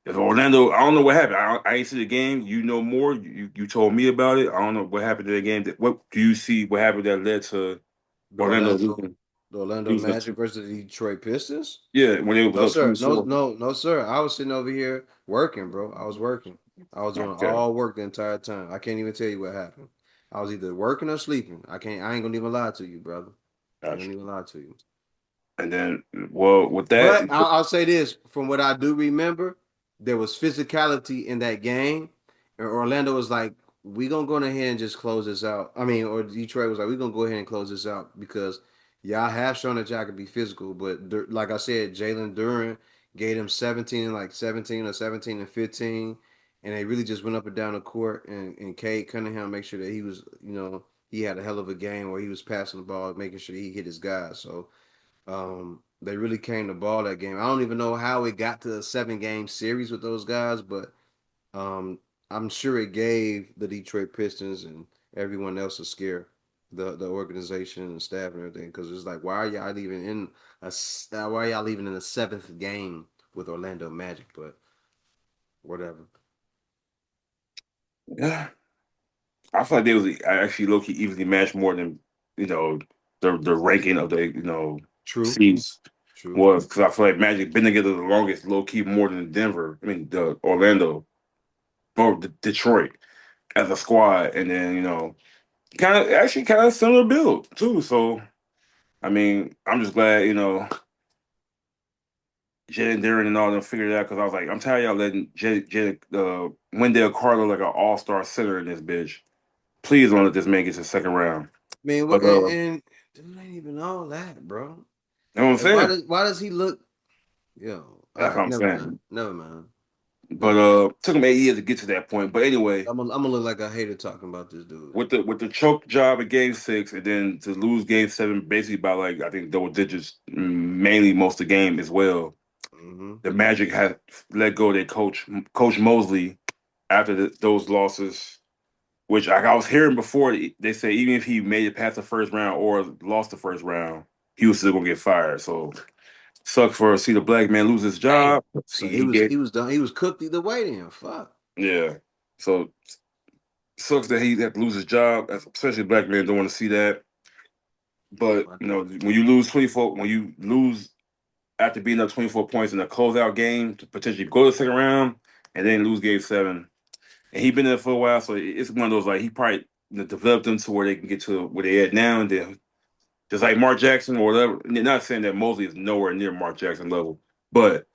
If Orlando, I don't know what happened. I ain't see the game. You know more. You told me about it. I don't know what happened in the game. What do you see? What happened that led to The Orlando Orlando, losing? the Orlando Losing Magic versus the Detroit Pistons. yeah, when it was No up sir, no 24. no no sir. I was sitting over here working, bro. I was working. I was doing Okay, all work the entire time. I can't even tell you what happened. I was either working or sleeping. I can't. I ain't gonna even lie to you, brother. I ain't gotcha. gonna even lie to you. And then, well, with that, But I'll say this: from what I do remember, there was physicality in that game, and Orlando was like, "We gonna go ahead and just close this out." I mean, or Detroit was like, "We gonna go ahead and close this out because y'all have shown that y'all can be physical." But like I said, Jalen Duran gave them 17, like 17 or 17 and 15, and they really just went up and down the court. And Cade Cunningham make sure that he was, he had a hell of a game where he was passing the ball, making sure he hit his guys. So they really came to ball that game. I don't even know how it got to a 7 game series with those guys, but um, I'm sure it gave the Detroit Pistons and everyone else a scare, the organization and staff and everything, because it's like, why are y'all leaving in the seventh game with Orlando Magic? But whatever. yeah, I feel like they was actually low key evenly matched more than you know the ranking of the True, seeds true. was because I feel like Magic been together the longest, low key more than Denver. I mean, the Orlando or Detroit as a squad, and then kind of similar build too. So I mean, I'm just glad Jalen Duran and all them figured it out because I was like, I'm tired of y'all letting Wendell Carter like an all star center in this bitch. Please don't let this man get to the second round. I mean, But and dude ain't even all that, bro. you know what I'm Like, why saying? does he look? Yo, all That's what right, I'm never mind, saying. never mind, never But mind. took him 8 years to get to that point. But anyway, I'm gonna look like a hater talking about this dude. with the choke job at game six and then to lose game seven basically by like I think double digits mainly most of the game as well. Hmm. The Magic had let go of their Coach Mosley after those losses, which I was hearing before they say even if he made it past the first round or lost the first round, he was still gonna get fired. So sucks for see the black man lose his Damn. job. So He get he was done. He was cooked either way. Then fuck. yeah. So sucks that he had to lose his job, especially black men don't want to see that. But What? when you lose 24, when you lose after being up 24 points in a closeout game to potentially go to the second round and then lose game seven, and he been there for a while, so it's one of those like he probably developed them to where they can get to where they at now, and then just like Mark Jackson or whatever. Not saying that Mosley is nowhere near Mark Jackson level, but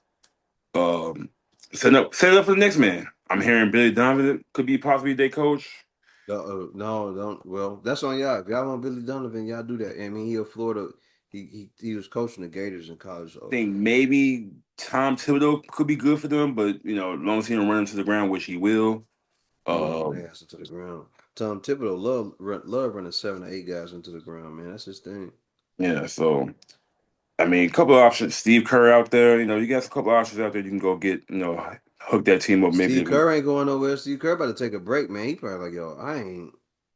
um, set up for the next man. I'm hearing Billy Donovan could be possibly their coach. No, don't. Well, that's on y'all. If y'all want Billy Donovan, y'all do that. I mean, he a Florida. He was coaching the Gators in college. So Think maybe Tom Thibodeau could be good for them, but as long as he don't run into the ground, which he will. he gonna run Um, their ass into the ground. Tom Thibodeau love running 7 or 8 guys into the ground, man. That's his thing. Yeah, so I mean, a couple of options. Steve Kerr out there, you got a couple of options out there. You can go get, hook that team up. Steve Maybe, Kerr ain't going nowhere. Steve Kerr about to take a break, man. He probably like, yo, I ain't.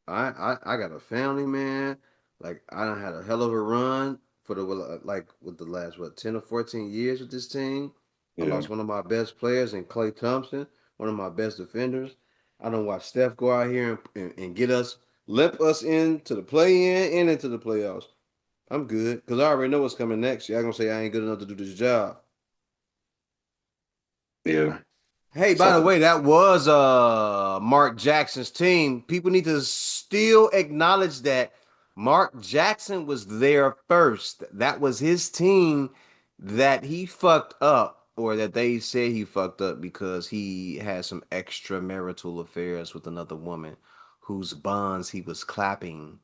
I got a family, man. Like I done had a hell of a run for the like with the last what 10 or 14 years with this team. I yeah, lost one of my best players in Klay Thompson, one of my best defenders. I don't watch Steph go out here and get us, limp us into the play in and into the playoffs. I'm good because I already know what's coming next. Y'all gonna say I ain't good enough to do this job. yeah. Hey, by So the way, that was Mark Jackson's team. People need to still acknowledge that Mark Jackson was there first. That was his team that he fucked up, or that they say he fucked up because he had some extramarital affairs with another woman whose bonds he was clapping,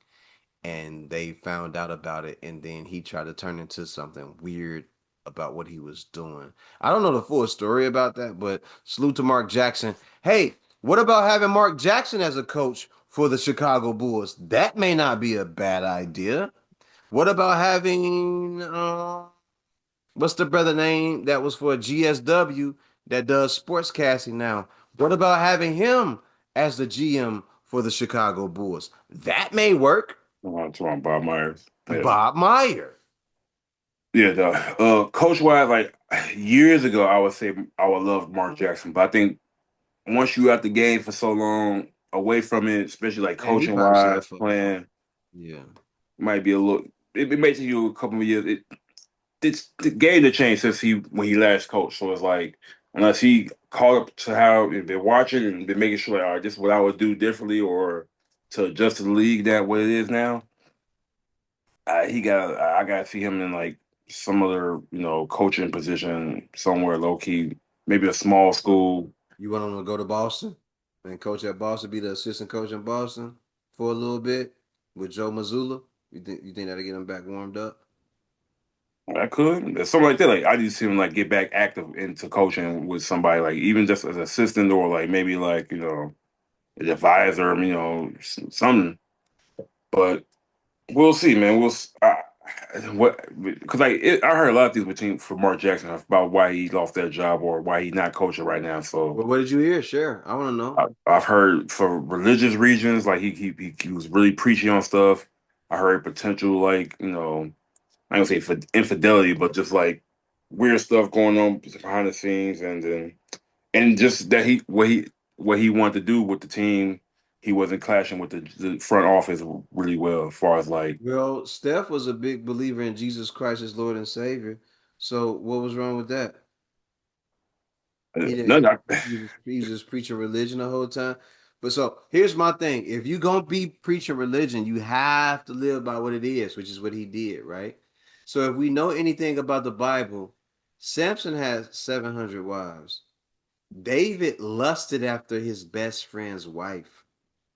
and they found out about it, and then he tried to turn into something weird about what he was doing. I don't know the full story about that, but salute to Mark Jackson. Hey, what about having Mark Jackson as a coach for the Chicago Bulls? That may not be a bad idea. What about having what's the brother name that was for GSW that does sportscasting now? What about having him as the GM for the Chicago Bulls? That may work. to on Bob Myers. Yeah, Bob Meyer. yeah. Coach wise, like years ago, I would say I would love Mark Jackson, but I think once you out the game for so long, away from it, especially like Man, he coaching probably still wise, fucking around. playing, Yeah. might be a little. It may take you a couple of years. It's the game to change since he when he last coached. So it's like unless he caught up to how he's been watching and been making sure, like, all right, this is what I would do differently, or to adjust to the league that what it is now. I got to see him in like some other coaching position somewhere low key, maybe a small school. You want him to go to Boston and coach at Boston, be the assistant coach in Boston for a little bit with Joe Mazzulla? You think that'll get him back warmed up? I could something like that. Like I just see him like get back active into coaching with somebody, like even just as assistant or like maybe like an advisor, something. But we'll see, man. What because I heard a lot of things between for Mark Jackson about why he lost that job or why he's not coaching right now. So Well, what did you hear? Share. I want to know. I've heard for religious reasons, like he was really preaching on stuff. I heard potential like I don't say for infidelity, but just like weird stuff going on behind the scenes, and just that what he wanted to do with the team, he wasn't clashing with the front office really well as far as like. Well, Steph was a big believer in Jesus Christ as Lord and Savior. So what was wrong with that? He didn't. No, no. He was just preaching religion the whole time. But so here's my thing: if you gonna be preaching religion, you have to live by what it is, which is what he did, right? So if we know anything about the Bible, Samson had 700 wives. David lusted after his best friend's wife.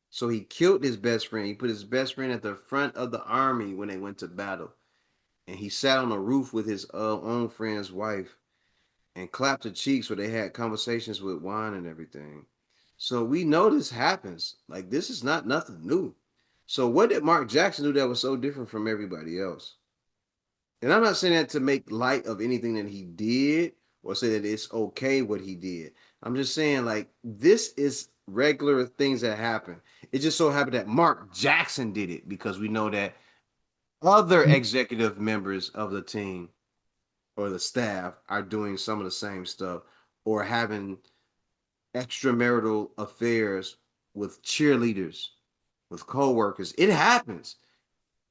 So he killed his best friend. He put his best friend at the front of the army when they went to battle. And he sat on a roof with his own friend's wife and clapped her cheeks where they had conversations with wine and everything. So we know this happens. Like this is not nothing new. So what did Mark Jackson do that was so different from everybody else? And I'm not saying that to make light of anything that he did or say that it's okay what he did. I'm just saying like this is regular things that happen. It just so happened that Mark Jackson did it because we know that other executive members of the team or the staff are doing some of the same stuff or having extramarital affairs with cheerleaders, with co-workers. It happens.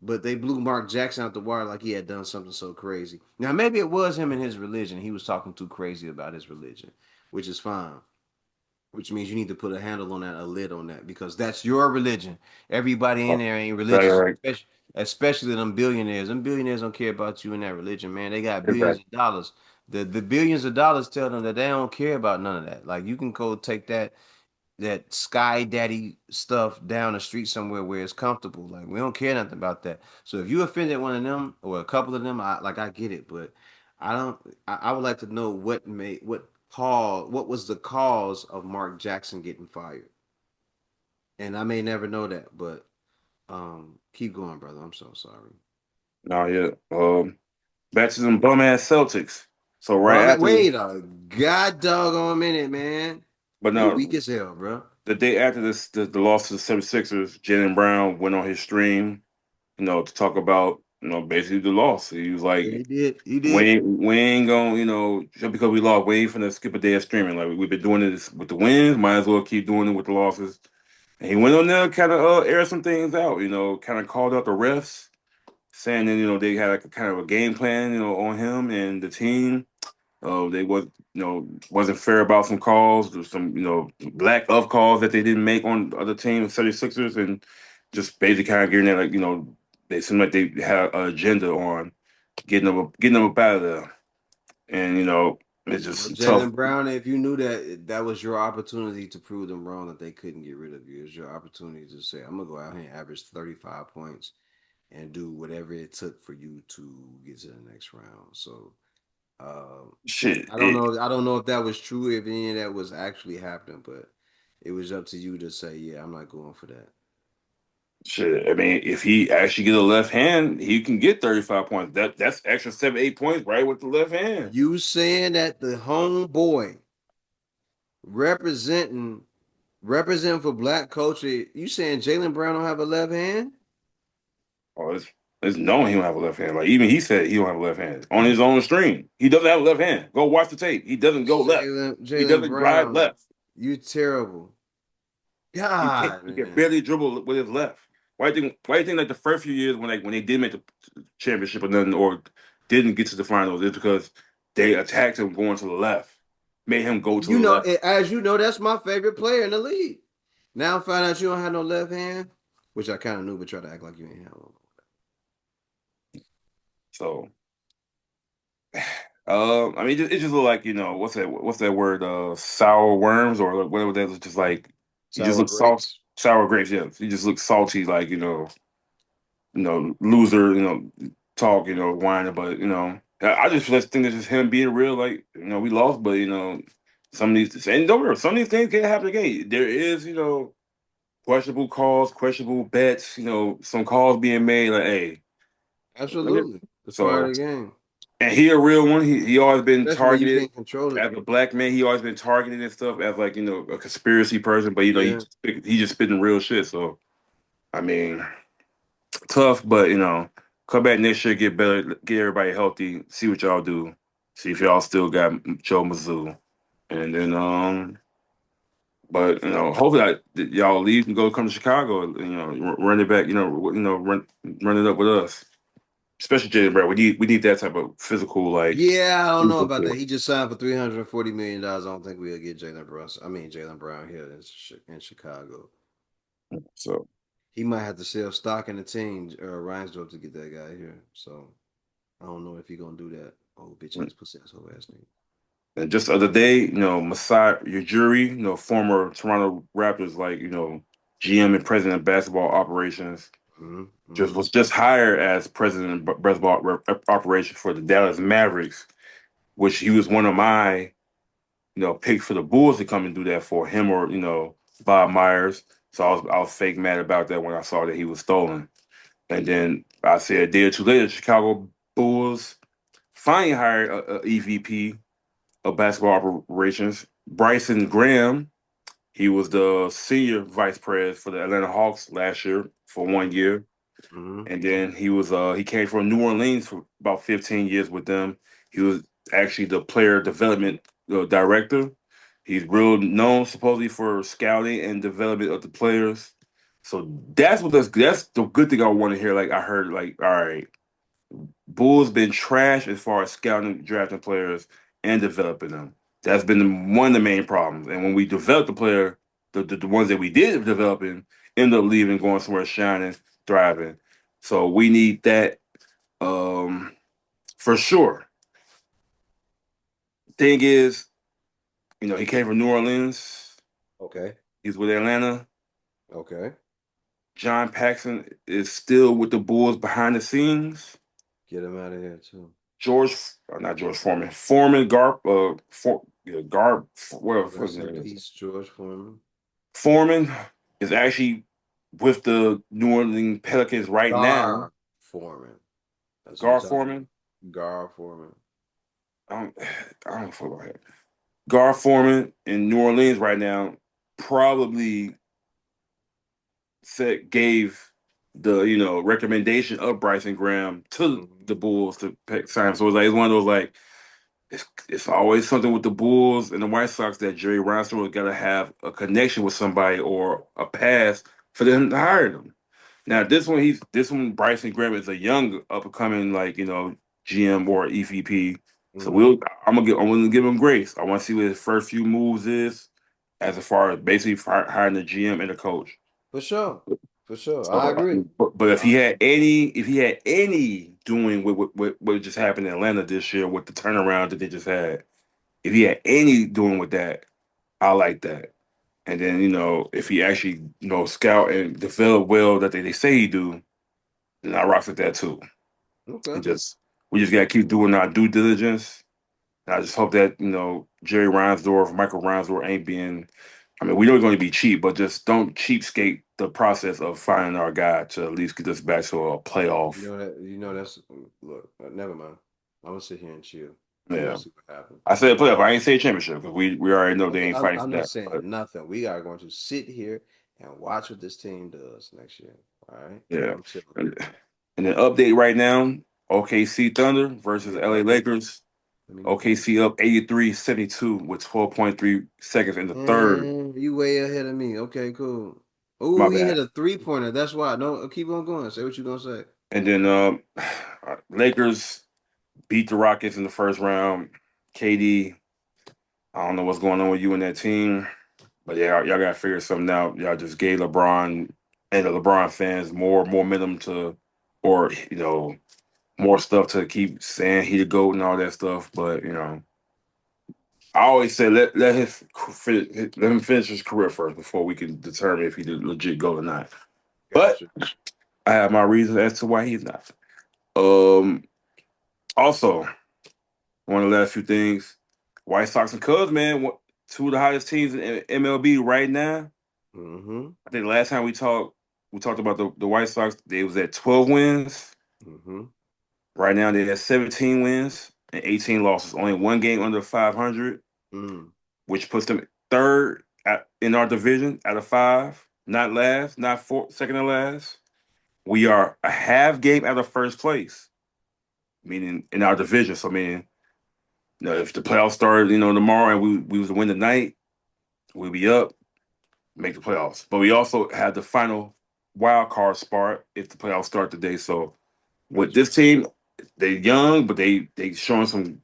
But they blew Mark Jackson out the water like he had done something so crazy. Now maybe it was him and his religion. He was talking too crazy about his religion, which is fine. Which means you need to put a handle on that, a lid on that, because that's your religion. Everybody in there ain't Right, religious, right. especially them billionaires. Them billionaires don't care about you in that religion, man. They got billions Exactly. of dollars. The billions of dollars tell them that they don't care about none of that. Like you can go take that sky daddy stuff down the street somewhere where it's comfortable. Like we don't care nothing about that. So if you offended one of them or a couple of them, I get it, but I don't. I would like to know what was the cause of Mark Jackson getting fired. And I may never know that, but keep going, brother. I'm so sorry. No, yeah. Back to them bum ass Celtics. So right Bum, after, wait a god doggone minute, man. but You weak no, as hell, bro. the day after this, the loss to the 76ers, Jalen Brown went on his stream, to talk about, basically the loss. He was Yeah, he like, did. He did. we ain't gonna, just because we lost, we ain't finna skip a day of streaming. Like we've been doing this with the wins, might as well keep doing it with the losses. And he went on there, kind of air some things out, kind of called out the refs, saying that they had like a kind of a game plan, on him and the team. They wasn't fair about some calls, or some lack of calls that they didn't make on the other team, 76ers, and just basically kind of getting that like they seemed like they had an agenda on getting them up out of there, and it's Well, just tough. Jalen Brown, if you knew that that was your opportunity to prove them wrong that they couldn't get rid of you, it's your opportunity to say, I'm gonna go out here and average 35 points and do whatever it took for you to get to the next round. So um, Shit, I don't know. I don't know if that was true, if any of that was actually happening, but it was up to you to say, yeah, I'm not going for that. shit. I mean, if he actually get a left hand, he can get 35 points. That's extra 7, 8 points right with the left hand. You saying that the homeboy representing representing for black culture, you saying Jalen Brown don't have a left hand? Oh, it's known he don't have a left hand. Like even he said he don't have a left hand on his own stream. He doesn't have a left hand. Go watch the tape. He doesn't go left. He Jalen doesn't drive Brown, left. you terrible. He can't. God, He can man. barely dribble with his left. Why do you think? Why do you think like the first few years when they did make the championship or nothing or didn't get to the finals is because they attacked him going to the left, made him go to the You know, left. as you know, that's my favorite player in the league. Now I find out you don't have no left hand, which I kind of knew, but try to act like you ain't have one. So, I mean, it just look like what's that word? Sour worms or whatever that is. Just like you just Sour look salt, grapes. sour grapes. Yeah, you just look salty, like loser. Talk, whining, but I just think it's just him being real. Like we lost, but some of these and don't worry, some of these things can happen again. There is questionable calls, questionable bets. Some calls being made. Like, hey, Absolutely. It's part so of the game, and he a real one. He always been especially when you targeted can't control it. as a black man. He always been targeted and stuff as like a conspiracy person. But Yeah, he just spitting real shit. So I mean, tough, but come back next year, get better, get everybody healthy, see what y'all do, see if y'all still got Joe Mizzou, and then but hopefully y'all leave and go come to Chicago, and, run it back, run it up with us, especially Jalen Brown. We need that type of physical like. yeah. I don't know about that. He just signed for $340 million. I don't think we'll get Jalen Brown. I mean Jalen Brown here in Chicago. So He might have to sell stock in the team, Reinsdorf, to get that guy here. So I don't know if he gonna do that. Oh, bitch ass pussy ass whole ass nigga. and just the other day, Masai Ujiri, former Toronto Raptors, like GM and president of basketball operations Mm-hmm, just mm-hmm. was just hired as president of basketball operations for the Dallas Mavericks, which he was one of my picks for the Bulls to come and do that for him or Bob Myers. So I was fake mad about that when I saw that he was stolen. And then I said a day or two later, Chicago Bulls finally hired a EVP of basketball operations, Bryson Graham. He was the senior vice president for the Atlanta Hawks last year for 1 year. Mm-hmm. And then he came from New Orleans for about 15 years with them. He was actually the player development director. He's real known supposedly for scouting and development of the players. So that's the good thing I want to hear. Like I heard, like all right, Bulls been trash as far as scouting, drafting players, and developing them. That's been one of the main problems. And when we develop the player, the ones that we did developing end up leaving, going somewhere shining, thriving. So we need that um, for sure. Thing is, he came from New Orleans. Okay. He's with Atlanta. Okay. John Paxson is still with the Bulls behind the scenes. Get him out of here too. Not George Foreman. Foreman, Garp, yeah, Garp, whatever his Rest in name is. peace, George Foreman. Foreman. is actually with the New Orleans Pelicans right now. Gar Foreman. That's what you're Gar talking Foreman. about. Gar Foreman. I don't, I don't fuck about him. Gar Foreman in New Orleans right now probably gave the recommendation of Bryson Graham to Mm-hmm. the Bulls to sign him. So it's one of those like it's always something with the Bulls and the White Sox that Jerry Reinsdorf got to have a connection with somebody or a pass for them to hire them. Now this one Bryson Graham is a young up and coming like GM or EVP. So Mm-hmm. I'm gonna give him grace. I want to see what his first few moves is as far as basically hiring the GM and the coach. For sure. For sure. I So, agree. but I, if he had any doing with what just happened in Atlanta this year with the turnaround that they just had, if he had any doing with that, I like that. And then if he actually scout and develop well that they say he do, then I rock with that too. And okay. just we just gotta keep doing our due diligence. And I just hope that Jerry Reinsdorf, Michael Reinsdorf ain't being. I mean, we know he's going to be cheap, but just don't cheapskate the process of finding our guy to at least get us back to a playoff. That's look, never mind. I'm gonna sit here and chill. We'll Yeah, see what happens. I said playoff. I ain't say championship because we already know they Okay, ain't I'm fighting for I'm not that. But saying nothing. We are going to sit here and watch what this team does next year. All right. yeah, I'm chilling. and, and the update right now: OKC Thunder Give versus me the LA update. Lakers. Let me look at this. OKC up 83-72 with 12.3 seconds in the third. You way ahead of me. Okay, cool. Oh, My he hit bad. a 3-pointer. That's why. No, keep on going. Say what you gonna say. And then Lakers beat the Rockets in the first round. KD, I don't know what's going on with you and that team, but yeah, y'all got to figure something out. Y'all just gave LeBron and the LeBron fans more momentum to, or more stuff to keep saying he the goat and all that stuff. But I always say let him finish his career first before we can determine if he's a legit goat or not. But Gotcha. I have my reasons as to why he's not. Um, Also, one of the last few things, White Sox and Cubs, man, two of the hottest teams in MLB right now. Mm-hmm. I think the last time we talked about the White Sox. They was at 12 wins. Mm-hmm. Right now they're at 17 wins and 18 losses. Only one game under 500, Mm. which puts them third in our division out of five. Not last, not fourth, second to last. We are a half game out of first place, meaning in our division. So meaning, if the playoffs started, tomorrow and we was to win tonight, we'll be up, make the playoffs. But we also have the final wild card spot if the playoffs start today. So with Gotcha. this team, they young, but they showing some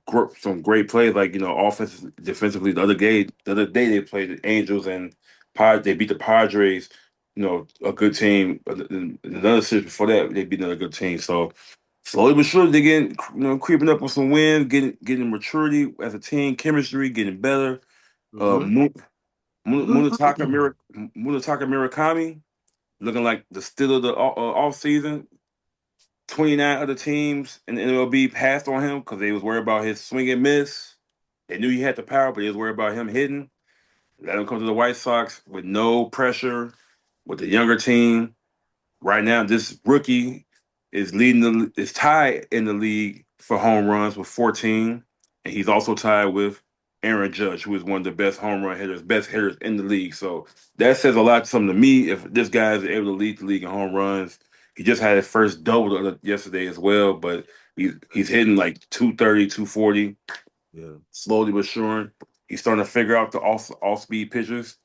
great plays, like offense, defensively. The other day they played the Angels and They beat the Padres. A good team. Another series before that, they beat another good team. So slowly but surely, they getting creeping up with some wins, getting maturity as a team, chemistry getting better. Mm-hmm. Munataka Murakami looking like the steal of the off season. 29 other teams in the MLB passed on him because they was worried about his swing and miss. They knew he had the power, but they was worried about him hitting. Let him come to the White Sox with no pressure, with the younger team. Right now, this rookie is tied in the league for home runs with 14, and he's also tied with Aaron Judge, who is one of the best home run hitters, best hitters in the league. So that says a lot something to me. If this guy is able to lead the league in home runs, he just had his first double yesterday as well, but he's hitting like 230, 240, Yeah. slowly but surely. He's starting to figure out the off speed pitches.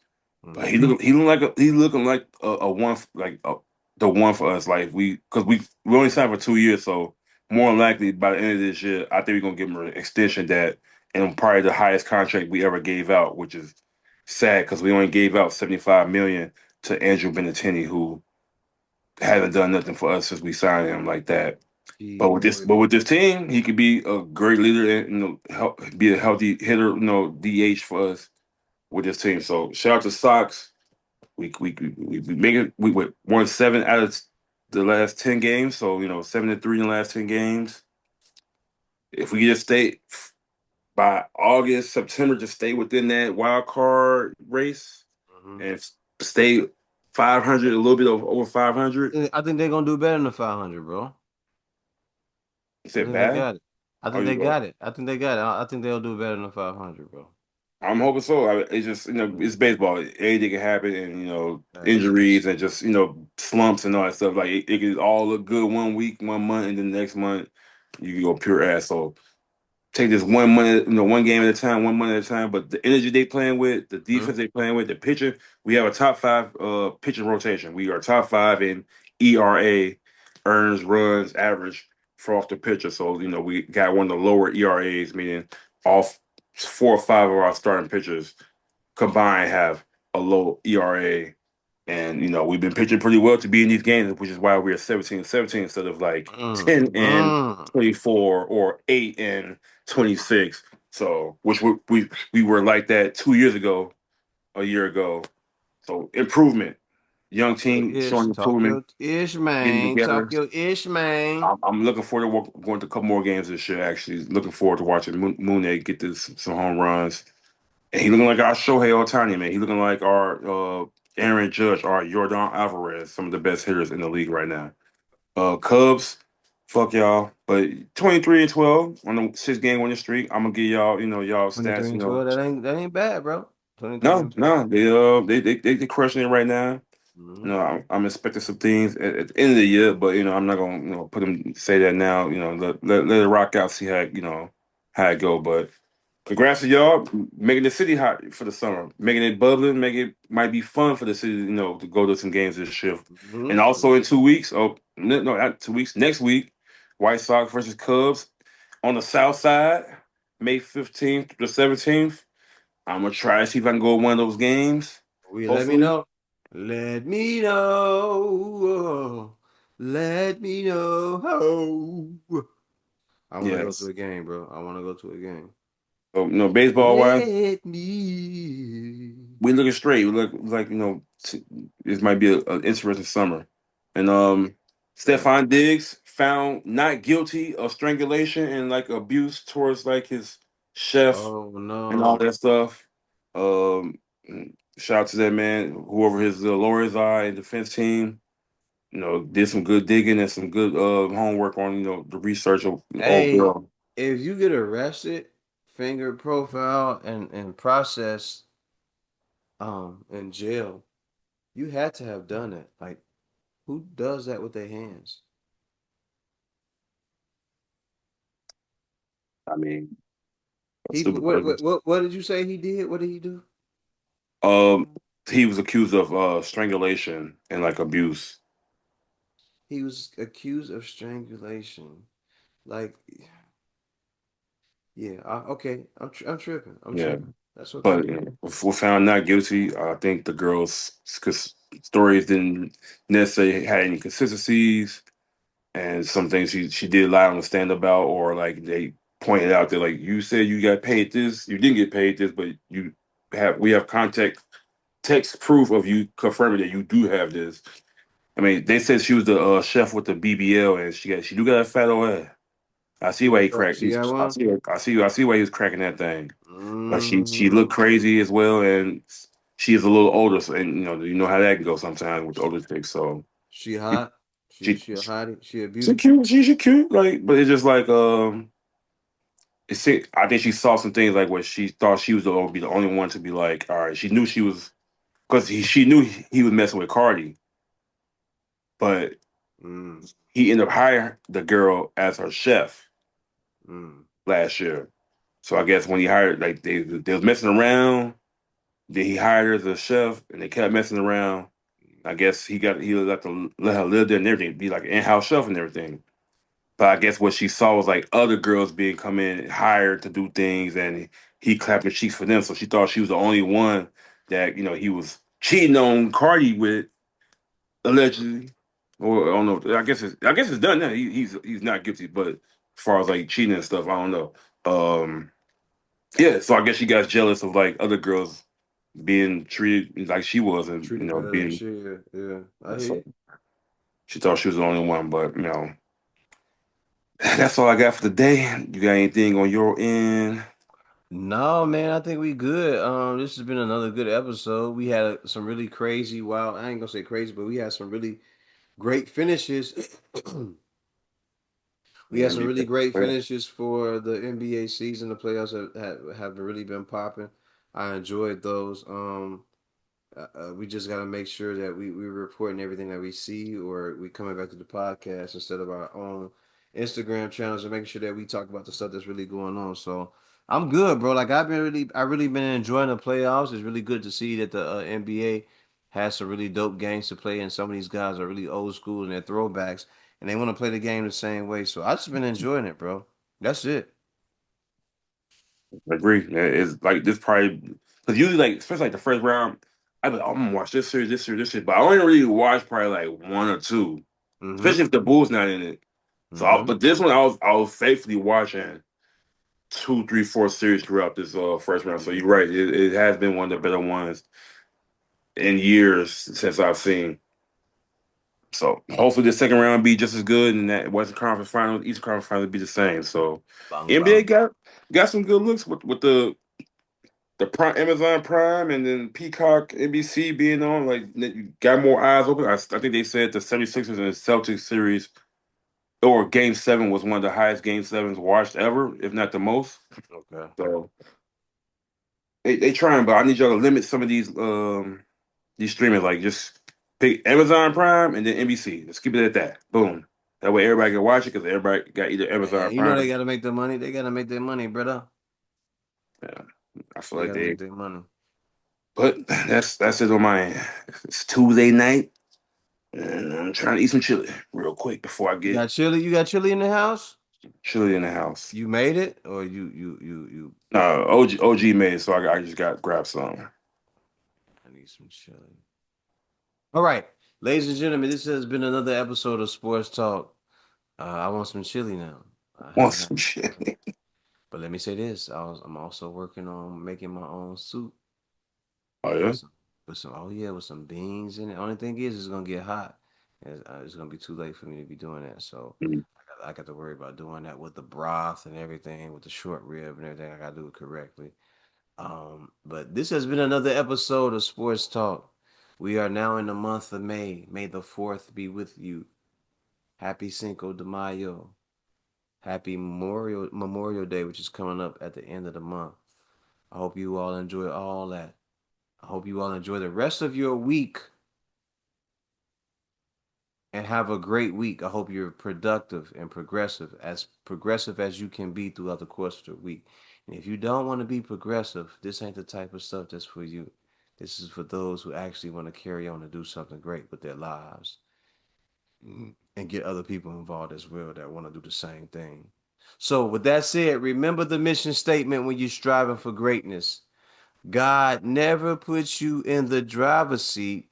But Mm-hmm. he looking like a one the one for us. Like because we only signed for 2 years, so more than likely by the end of this year, I think we're gonna give him an extension that and probably the highest contract we ever gave out, which is sad because we only gave out 75 million to Andrew Benintendi, who hasn't done nothing for us since we signed him like that. But Gee with this, whiz. but with this team, he could be a great leader and be a healthy hitter, DH for us with this team. So shout out to Sox. We make it. We won 7 out of the last 10 games, so 7-3 in the last 10 games. If we just stay by August, September, just stay within that wild card race Mm-hmm. and stay 500, a little bit over 500. I think they're gonna do better than 500, bro. You I said think they bad? got it. I Are think they you? got it. I think they got it. I think they'll do better than 500, bro. I'm hoping so. It's just Mm. it's baseball. Anything can happen, and Facts. injuries and just slumps and all that stuff. Like it could all look good one week, 1 month, and then the next month you can go pure ass. So take this 1 month, 1 game at a time, 1 month at a time. But the energy they playing with, the Hmm. defense they playing with, the pitching, we have a top five pitching rotation. We are top five in ERA, earns, runs, average for off the pitcher. So we got one of the lower ERAs, meaning all 4 or 5 of our starting pitchers combined have a low ERA. And we've been pitching pretty well to be in these games, which is why we're 17-17 instead of like Mm. 10 and Mm. 24 or 8 and 26. So, which we were like that 2 years ago, a year ago. So improvement, young Your team ish. showing Talk improvement, your ish, getting man. together. Talk your ish, man. I'm looking forward to going to a couple more games this year. Actually, looking forward to watching Moon get this some home runs. And he looking like our Shohei Ohtani, man. He looking like our Aaron Judge, our Jordan Alvarez, some of the best hitters in the league right now. Cubs, fuck y'all. But 23-12 on the 6 game winning streak. I'm gonna give y'all, y'all 23 stats, and 12. That ain't bad, bro. 23 No, and 12. no, they crushing it right now. Mm-hmm. I'm expecting some things at the end of the year, but I'm not gonna put them say that now. Let it rock out, see how how it go. But congrats to y'all making the city hot for the summer, making it bubbling, make it might be fun for the city, to go to some games this shift. And also in 2 weeks, no, not 2 weeks, next week, White Sox versus Cubs on the South Side, May 15th to the 17th. I'm gonna try to see if I can go to one of those games. We let me Hopefully, know. Let me know. Let me know. I want to go to yes. a game, bro. I want to go to a game. So, baseball wise, Let me. we looking straight. We look like this might be an interesting summer. And Facts. Stephon Diggs found not guilty of strangulation and like abuse towards like his chef Oh and all no. that stuff. Um, Shout out to that man, whoever his lawyers are and defense team. Did some good digging and some good homework on the research of old Hey, girl. if you get arrested, finger profile and process in jail, you had to have done it. Like, who does that with their hands? I mean, He stupid what person. what what did you say he did? What did he do? Um, he was accused of strangulation and like abuse. He was accused of strangulation. Like, yeah, okay. I'm tripping. I'm Yeah, tripping. That's okay. but were found not guilty. I think the girl's stories didn't necessarily had any consistencies, and some things she did lie on the stand about, or like they pointed out that like you said you got paid this, you didn't get paid this, but we have contact text proof of you confirming that you do have this. I mean, they said she was the chef with the BBL, and she do got a fat old ass. I see why he cracked. She got one. I see why he was cracking that thing. But she Mm, looked crazy as well, and she is a little older, so and you know how that can go sometimes with the older chicks. So she she hot. She she she a hottie. She a she beauty. cute. She cute. Like, but it's just like I think she saw some things like where she thought she was going to be the only one to be like, all right. She knew she was because she knew he was messing with Cardi, but Mm, he ended up hiring the girl as her chef mm. last year. So I guess when he hired, like they was messing around. Then he hired her as a chef, and they kept messing around. I guess he let to let her live there and everything, be like an in-house chef and everything. But I guess what she saw was like other girls being come in hired to do things, and he clapping cheeks for them. So she thought she was the only one that he was cheating on Cardi with allegedly, or I don't know. I guess it's done now. He's not guilty, but as far as like cheating and stuff, I don't know. Um, yeah, so I guess she got jealous of like other girls being treated like she was, and Treated better than being she. Yeah. I hear so you. she thought she was the only one, but that's all I got for today. You got anything on your end? No, man, I think we good. This has been another good episode. We had some really crazy, wild. I ain't gonna say crazy, but we had some really great finishes. We Yeah, had some really NBA. great Yeah. finishes for the NBA season. The playoffs have really been popping. I enjoyed those. We just got to make sure that we're reporting everything that we see, or we coming back to the podcast instead of our own Instagram channels, and making sure that we talk about the stuff that's really going on. So I'm good, bro. Like I really been enjoying the playoffs. It's really good to see that the NBA has some really dope games to play, and some of these guys are really old school and they're throwbacks, and they want to play the game the same way. So I just been enjoying it, bro. That's it. I agree. It's like this probably because usually like especially like the first round, I be like, oh, I'm gonna watch this series, this series, this series, but I only really watch probably like one or two, Mm-hmm. especially if the Bulls not in it. Mm-hmm. But this one I was faithfully watching two, three, four series throughout this first round. So you're right, it has been one of the better ones in years since I've seen. So hopefully the second round be just as good, and that Western Conference Final, Eastern Conference Final be the same. So Bang NBA bang. got some good looks with the Prime, Amazon Prime, and then Peacock, NBC being on. Like you got more eyes open. I think they said the 76ers and the Celtics series or Game Seven was one of the highest Game Sevens watched ever, if not the most. Okay. So they trying, but I need y'all to limit some of these streamers. Like just pick Amazon Prime and then NBC. Let's keep it at that. Boom. That way everybody can watch it because everybody got either Amazon Man, you know they Prime. gotta make the money. They gotta make their money, brother. Yeah, I feel They like gotta they. make their money. But that's it on my end. It's Tuesday night, and I'm trying to eat some chili real quick before I You get got chili? You got chili in the house? chili in the house. You made it, or you? OG made it, so I just got grab some. I need some chili. All right, ladies and gentlemen, this has been another episode of Sports Talk. I want some chili now. I Want haven't had some chili? chili, but let me say this: I'm also working on making my own soup Oh with yeah. some oh yeah, with some beans in it. Only thing is, it's gonna get hot. It's gonna be too late for me to be doing that. So Mhm. I got to worry about doing that with the broth and everything, with the short rib and everything. I got to do it correctly. But this has been another episode of Sports Talk. We are now in the month of May. May the 4th be with you. Happy Cinco de Mayo. Happy Memorial Day, which is coming up at the end of the month. I hope you all enjoy all that. I hope you all enjoy the rest of your week and have a great week. I hope you're productive and progressive as you can be throughout the course of the week. And if you don't want to be progressive, this ain't the type of stuff that's for you. This is for those who actually want to carry on and do something great with their lives and get other people involved as well that want to do the same thing. So, with that said, remember the mission statement when you're striving for greatness. God never puts you in the driver's seat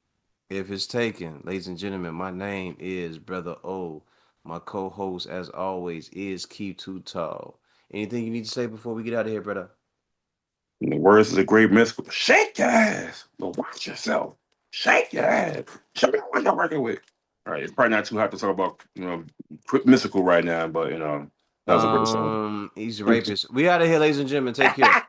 if it's taken. Ladies and gentlemen, my name is Brother O. My co-host, as always, is Keep Too Tall. Anything you need to say before we get out of here, brother? In the words of the great mystical, shake your ass, but watch yourself. Shake your ass. Show me what you're working with. All right, it's probably not too hot to talk about, mystical right now, but that was a great song. He's a rapist. We out of here, ladies and gentlemen. Take care.